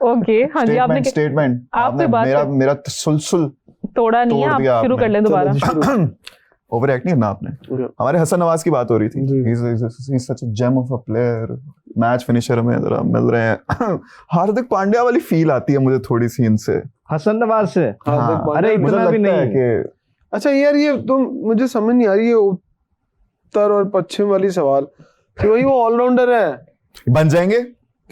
Okay हाँ जी आपने Statement. आप आपने कोई बात मेरा सुलसुल तोड़ा नहीं है, तोड़ आप दिया शुरू कर आपने। लें दोबारा। ओवर एक्ट नहीं करना आपने। Okay. हमारे हसन नवाज की बात हो रही थी। जी। He's such a gem of a player. Match finisher हमें जरा मिल रहे हैं। हार्दिक पांड्या वाली फील आती है मुझे थोड़ी सी इनसे। हसन नवाज से हार्दिक हाँ, पांड्या- अरे मुझे इतना भी लगता है नहीं। कि अच्छा यार ये तुम मुझे समझ नहीं आ रही है उत्तर और पश्चिम वाली सवाल कि वही वो ऑलराउंडर है। बन जाएंगे।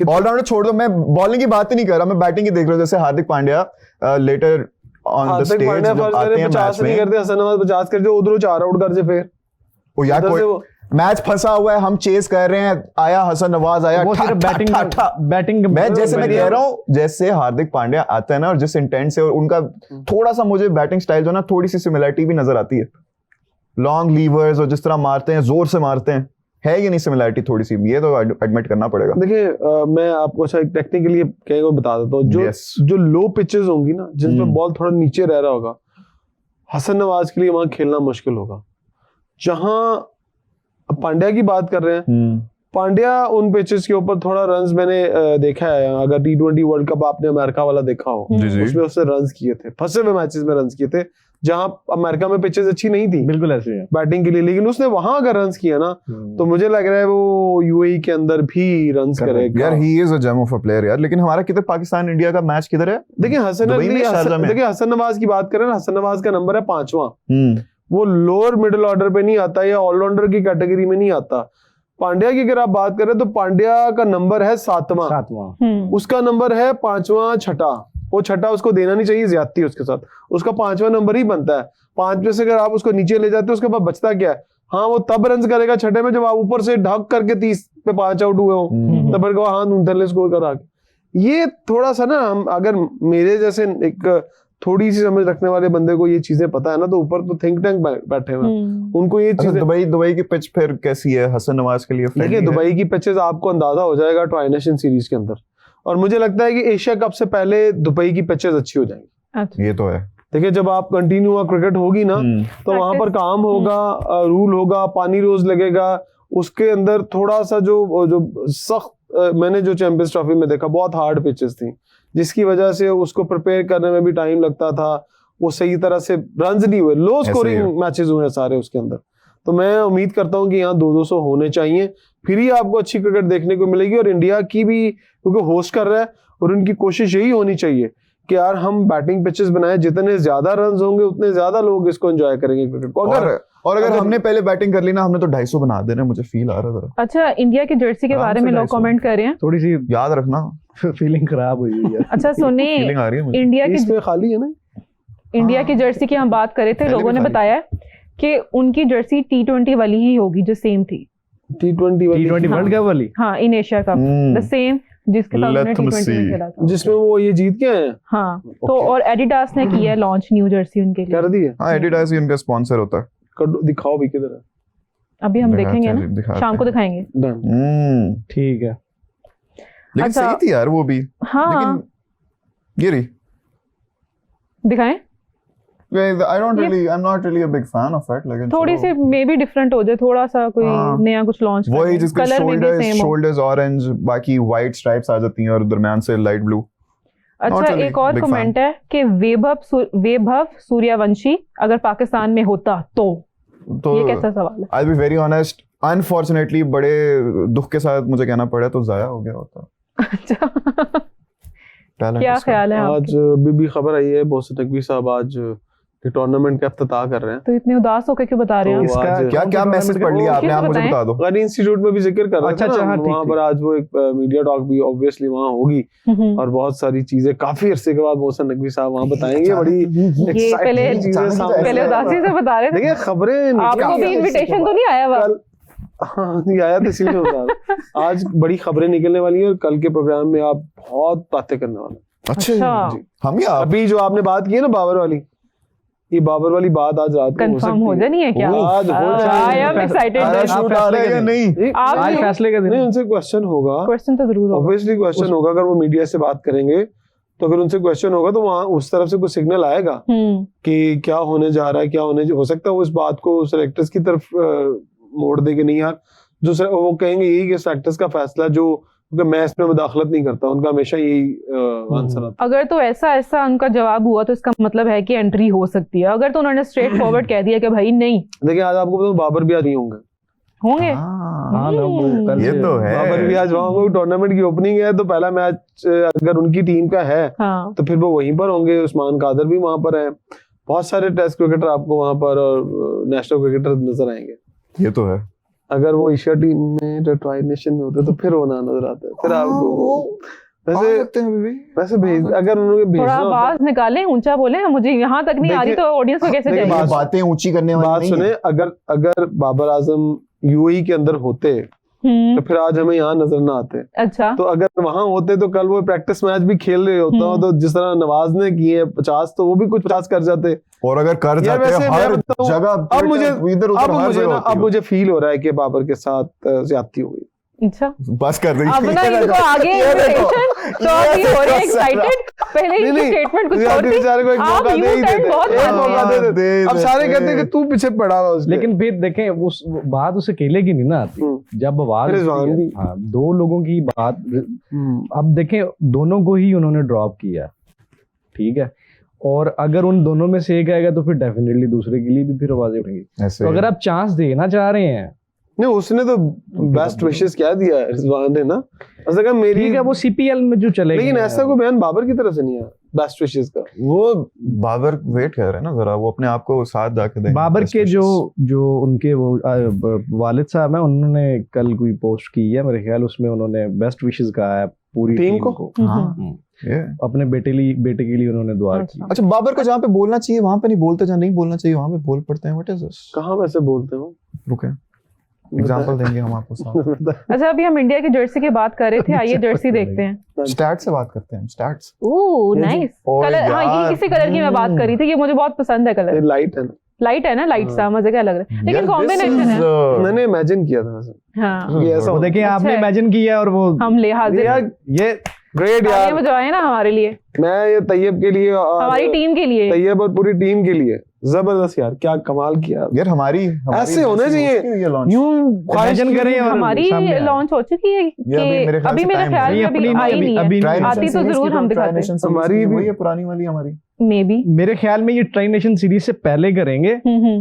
ऑलराउंडर छोड़ दो, मैं बॉलिंग की बात ही नहीं कर रहा, मैं बैटिंग ही देख रहा हूँ। जैसे Hardik Pandya later on the Hardik stage Pandya जब फर्स्ट आते करे हैं 50 मैच नहीं में, करते, हसन नवाज 50 कर दे, उधर 4 आउट कर दे, फिर ओ यार उधर से कोई वो मैच फंसा हुआ है, हम चेस कर रहे हैं, आया हसन नवाज आया, वो ठा, सिर्फ ठा, बैटिंग ठा, ठा। बैटिंग मैं जैसे मैं कह रहा हूँ, जैसे हार्दिक पांड्या आता है ना और जिस इंटेंट से, और उनका थोड़ा सा मुझे बैटिंग स्टाइल जो ना थोड़ी सी सिमिलरिटी भी नजर आती है। लॉन्ग लीवर्स और जिस तरह मारते हैं, जोर से मारते हैं, है ये नहीं सिमिलरिटी थोड़ी सी? ये तो एडमिट करना पड़ेगा। देखिए मैं आपको अच्छा टेक्निकली कहीं को बता देता हूँ। जो Yes. जो लो पिचेस होंगी ना जिसमें बॉल थोड़ा नीचे रह रहा होगा, हसन नवाज के लिए वहां खेलना मुश्किल होगा। जहां अब पांड्या की बात कर रहे हैं, पांड्या उन पिचेस के ऊपर थोड़ा रन्स मैंने देखा है। अगर T20 वर्ल्ड कप आपने अमेरिका वाला देखा हो, जी, जी। उसमें उसने रन्स किए थे, फंसे हुए मैचेस में रन्स किए थे, जहां अमेरिका में पिचेस अच्छी नहीं थी बिल्कुल ऐसे है। बैटिंग के लिए, लेकिन उसने वहां अगर रन्स किया ना तो मुझे लग रहा है वो यूएई के अंदर भी रन्स करेगा। यार he is a gem of a player यार। लेकिन हमारा किधर पाकिस्तान इंडिया का मैच किधर है? देखिए हसन दुबई में, शारजा में? देखिए हसन नवाज की बात करें ना, हसन नवाज का नंबर है 5वां। हम्म, वो लोअर मिडिल ऑर्डर पे नहीं आता या ऑलराउंडर की कैटेगरी में नहीं आता। पांड्या की अगर आप बात करें तो पांड्या का नंबर है 7वां, सातवां उसका नंबर है 5वां, छठा। वो छठा उसको देना नहीं चाहिए, ज्यादती है उसके साथ, उसका 5वां नंबर ही बनता है। 5 में से अगर आप उसको नीचे ले जाते हो उसके बाद बचता क्या है? हाँ वो तब रन करेगा छठे में जब आप ऊपर से ढक करके 30 पे 5 आउट हुए हो, तब फिर कहो हाँ 39 स्कोर करा के। ये थोड़ा सा ना, हम अगर मेरे जैसे एक थोड़ी सी समझ रखने वाले बंदे को ये चीजें पता है ना, तो ऊपर तो थिंक टैंक बैठे हुए हैं, उनको ये अच्छा चीजें। दुबई की पिच फिर कैसी है हसन नवाज के लिए? देखिए friendly है? दुबई की पिचेस आपको अंदाजा हो जाएगा ट्राई नेशन सीरीज के अंदर, और मुझे लगता है कि एशिया कप से पहले दुबई की पिचेस अच्छी हो जाएंगी। अच्छा ये तो है। देखिए जब आप कंटिन्यू क्रिकेट होगी ना, तो वहां पर काम होगा, रूल होगा, पानी रोज लगेगा, उसके अंदर थोड़ा सा जो सख्त मैंने जो चैंपियंस ट्रॉफी में देखा बहुत हार्ड पिचेस थी, जिसकी वजह से उसको प्रिपेयर करने में भी टाइम लगता था, वो सही तरह से रन्स नहीं हुए, लो ऐसे ही स्कोरिंग मैचेस हुए सारे उसके अंदर। तो मैं उम्मीद करता हूँ कि यहाँ 200 होने चाहिए, फिर ही आपको अच्छी क्रिकेट देखने को मिलेगी। और इंडिया की भी क्योंकि होस्ट कर रहा है, और उनकी कोशिश यही होनी चाहिए कि यार हम बैटिंग पिचेस बनाए, जितने ज्यादा रन्स होंगे उतने ज्यादा लोग इसको एंजॉय करेंगे क्रिकेट को। और अगर अगर- हमने पहले बैटिंग कर ली ना, हमने तो 250 बना देना, मुझे फील आ रहा था। अच्छा इंडिया की जर्सी के आराम बारे से में लोग 250 कमेंट कर रहे हैं। थोड़ी सी याद रखना, फीलिंग खराब हुई हुई है। अच्छा सुनिए, फीलिंग आ रही है मुझे। इंडिया की इसमें खाली है ना, इंडिया की जर्सी की हम बात कर रहे थे, पहले लोगों भी ने खाली बताया कि उनकी जर्सी T20 वाली ही होगी जो सेम थी। T20 वाली, T20 वर्ल्ड कप वाली हाँ in Asia cup the same जिसके साथ उन्होंने Let me T20 में see. खेला था। जिसमें वो ये जीत के आए हैं, हाँ तो और एडिडास ने किया है लॉन्च न्यू जर्सी उनके लिए। कर दिए। हाँ एडिडास ही उनका स्पॉन्सर होता है। दिखाओ भी किधर है। अभी हम दिखाते देखेंगे हैं, ना, दिखाते शाम को हैं। दिखाएंगे। डन। ठीक है। लेकिन अच्छा। सही थी यार वो भी। हाँ लेकिन ये रही। दिखाएं, I'm not really a big fan of it, लेकिन थोड़ी सी मे बी डिफरेंट हो जाए, थोड़ा सा कोई हाँ। नया कुछ लॉन्च वही जिसके कलर में भी सेम हो। शोल्डर्स ऑरेंज, बाकी व्हाइट स्ट्राइप्स आ जाती हैं और दरमियान से लाइट ब्लू। अच्छा Not really एक और big कमेंट है कि वैभव सूर्यवंशी अगर पाकिस्तान में होता तो तो ये कैसा सवाल है? I'll be very honest, unfortunately बड़े दुख के साथ मुझे कहना पड़ा तो जाया हो गया होता। अच्छा Talent क्या उसका। ख्याल है आज आपके? भी खबर आई है, बहुत से तकबीर साहब आज ये टूर्नामेंट का इफ्तिताह कर रहे हैं। तो इतने उदास होकर क्यों बता रहे हैं? तो किसका आज- क्या क्या मैसेज पढ़ लिया आपने, आप मुझे बताएं। बता दो। गनी इंस्टीट्यूट में भी जिक्र कर रहे अच्छा, थे ना, अच्छा, हाँ, ठीक, वहाँ पर ठीक। आज वो एक मीडिया टॉक भी ऑब्वियसली वहाँ होगी हम्म। और बहुत सारी चीजें काफी अरसे के बाद मोहसिन नकवी साहब वहाँ बताएंगे। बड़ी ये पहले exciting चीजें सामने पहले आ रही उदासी हैं। से बता रहे थे। देखिए खबरें आपको भी इनविटेशन तो नहीं आया हुआ? कल हाँ नहीं आया था, इसीलिए बता रहा हूं। आज बड़ी खबरें निकलने वाली हैं और कल के प्रोग्राम में आप बहुत बातें करने वाले हैं। अच्छा। जी। हम या आप? अभी जो आपने बात की है ना बाबर वाली, ये बाबर वाली बात आज रात को हो कंफर्म हो सकती जानी है क्या? आज हो आई एम जाएगी। एक्साइटेड। पैराशूट आ रहा है या नहीं? है। आप आज नहीं- फैसले का दिन नहीं है। उनसे क्वेश्चन होगा, क्वेश्चन तो जरूर होगा। ऑब्वियसली क्वेश्चन होगा। अगर वो मीडिया से बात करेंगे तो अगर उनसे क्वेश्चन होगा तो वहाँ उस तरफ से कुछ सिग्नल आएगा कि क्या होने जा रहा है, क्या होने हो सकता है वो इस बात को सेलेक्टर्स की तरफ मोड़ दे कि नहीं यार, जो वो कहेंगे यही कि सेलेक्टर्स का फैसला जो, क्योंकि मैं इसमें मुदाखलत नहीं करता, उनका हमेशा यही आंसर आता अगर तो ऐसा उनका जवाब हुआ तो इसका मतलब है कि एंट्री हो सकती है। अगर तो उन्होंने स्ट्रेट फॉरवर्ड कह दिया कि भाई नहीं है। देखिए आज आपको बताऊं बाबर भी आज नहीं होंगे, होंगे। हाँ ना, वो कल ये से- तो है। बाबर भी आज वहाँ होंगे। टूर्नामेंट की ओपनिंग है तो पहला मैच अगर उनकी टीम का है हाँ। तो फिर वो वहीं पर होंगे। उस्मान कादर भी वहां पर है, बहुत सारे टेस्ट क्रिकेटर आपको वहां पर और नेशनल क्रिकेटर नजर आएंगे। ये तो है। अगर वो एशिया टीम में जो ट्राई नेशन में होते तो फिर वो ना नजर आता है। फिर आपको वैसे भेज, अगर उन्होंने भेजना थोड़ा होता आवाज निकालें, ऊंचा बोलें। मुझे यहाँ तक नहीं आ रही देखिए- तो ऑडियंस को कैसे देखिए, जाएगी? बातें ऊंची करने बात वाली नहीं सुने, है। अगर बाबर आजम यूएई के अंदर होते तो फिर आज हमें यहाँ नजर ना आते। अच्छा। तो अगर वहां होते तो कल वो प्रैक्टिस मैच भी खेल रहे होते हो, तो जिस तरह नवाज ने किए 50 तो वो भी कुछ 50 कर जाते। और अगर कर यार जाते वैसे मैं हर बताऊं, जगह अब मुझे इधर उधर हर मुझे जगह ना होती अब हो। मुझे फील हो रहा है कि बाबर के साथ ज्यादती हो गई। अच्छा, बस कर रही अब ना इनको आगे invitation, तो अभी हो रहे एक्साइटेड। पहले इनकी स्टेटमेंट कुछ और थी। बेचारे को एक आप मौका दे ही U-turn देते, बहुत एक मारते मौका हैं। दे देते। अब सारे कहते हैं कि तू पीछे पड़ा हुआ उसके। लेकिन फिर देखें उस बात उस अकेले की नहीं ना आती। हम्म। जब आवाज फिर रिजवान उठती है, भी। हाँ, दो लोगों की बात। अब देखें दोनों को ही उन्होंने ड्रॉप किया, ठीक है, और अगर उन दोनों में से एक आएगा तो फिर डेफिनेटली दूसरे के लिए भी फिर आवाजें उठेंगी। ऐसे तो अगर आप चांस देना चाह रहे हैं, नहीं उसने तो बेस्ट विशेस क्या दिया है रिजवान ने ना, ऐसा कहा मेरी, ठीक है, वो सीपीएल में जो चलेगा। लेकिन ऐसा कोई बयान बाबर की तरफ से नहीं आया बेस्ट विशेस का। वो बाबर वेट कर रहे हैं ना जरा, वो अपने आप को साथ जाके देंगे। बाबर के जो उनके वो वालिद साहब हैं, उन्होंने कल कोई पोस्ट की है मेरे ख्याल, उसमें उन्होंने बेस्ट विशेस कहा है पूरी टीम टीम को? को। हाँ, ये। अपने बेटे के लिए उन्होंने दुआ की। अच्छा, बाबर को जहाँ पे बोलना चाहिए वहां पे नहीं बोलते, जहाँ नहीं बोलना चाहिए वहां पे बोल पड़ते हैं। What is this? कहाँ वैसे बोलते हो? रुके, एग्जांपल देंगे हम आपको साथ। अच्छा, अभी हम इंडिया की जर्सी की बात कर रहे थे, आइए जर्सी देखते हैं। स्टैट से बात करते हैं, स्टैट्स। ओह नाइस ओह कलर। हाँ, ये यार, किसी कलर की मैं बात कर रही थी, ये मुझे बहुत पसंद है कलर। लाइट है ना, लाइट है ना, लाइट सा मजे का लग रहा है, लेकिन यार, this कॉम्बिनेशन is, है। मैंने इमेजिन किया था वैसे हाँ, कि ऐसा वो देखिए अच्छा आपने है। इमेजिन किया और वो हम ले हाजिर यार हैं। ये ग्रेट तालियां यार। बजाएं ना हमारे लिए, मैं ये तैयब के लिए और हमारी टीम के लिए। तैयब और पूरी टीम के लिए जबरदस्त यार, क्या कमाल किया यार हमारी ऐसे होने चाहिए। ये लॉन्च। यूं ख्वाहिश इमेजिन करें और हमारी सामने आए। लॉन्च हो चुकी है ये अभी मेरे कि ख्याल अभी से मेरे time ख्याल है। में ये अभी अपनी आई नहीं अभी है। नहीं आती तो जरूर हम दिखाते हैं। हमारी भी- वही है पुरानी वाली हमारी। May be. मेरे ख्याल में ये ट्राई नेशन सीरीज से पहले करेंगे,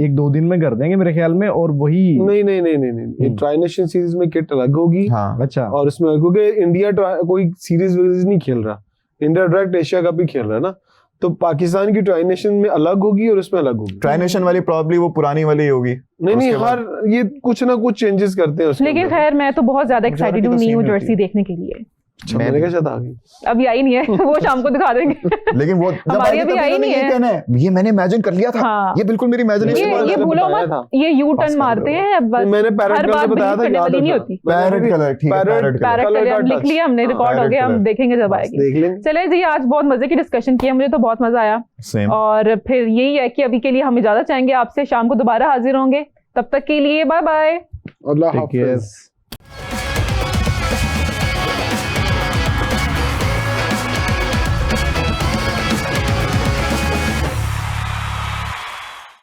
एक दो दिन में कर देंगे मेरे ख्याल में, और वही नहीं नहीं नहीं नहीं नहीं, ये ट्राई नेशन सीरीज में किट अलग होगी हाँ, अच्छा। और इसमें क्योंकि इंडिया कोई सीरीज वीरीज नहीं खेल रहा, इंडिया डायरेक्ट एशिया कप ही खेल रहा है ना, तो पाकिस्तान की ट्राई नेशन में अलग होगी और इसमें अलग होगी। ट्राई नेशन वाली प्रॉब्ली वो पुरानी वाली होगी। नहीं नहीं, उसके हर ये कुछ ना कुछ चेंजेस करते हैं उसके लेकिन अंदर। खैर मैं तो बहुत ज्यादा एक्साइटेड तो हूँ न्यू same जर्सी होती देखने के लिए। अच्छा, मैं मैंने भी। क्या चाहता आ गई। अभी आई नहीं है, वो शाम को दिखा देंगे। लेकिन वो जब हमारी आएगी अभी तब आई इन्होंने नहीं ये है। कहना है, ये मैंने इमेजिन कर लिया था, हाँ। ये बिल्कुल मेरी इमेजिनेशन ये- ये मैंने भूलो बताया मत, था। ये यू पास टर्न कर मारते दो। हैं बस। मैंने पैरेट हर कलर बात बताया था, करने याद वाली नहीं रखना। होती। पैरेट कलर, ठीक है, parrot parrot colour. Parrot colour हम लिख touch। लिया हमने, रिकॉर्ड हो पैरेट गया, हम कलर। देखेंगे जब बस आएगी। देख लेंगे। चले जी, आज बहुत मजे की डिस्कशन की है, मुझे तो बहुत मजा आया। सेम। और फिर यही है कि अभी के लिए हम इजाजत चाहेंगे आपसे, शाम को दोबारा हाजिर होंगे, तब तक के लिए बाय बाय। अल्लाह Take care. हाफिज।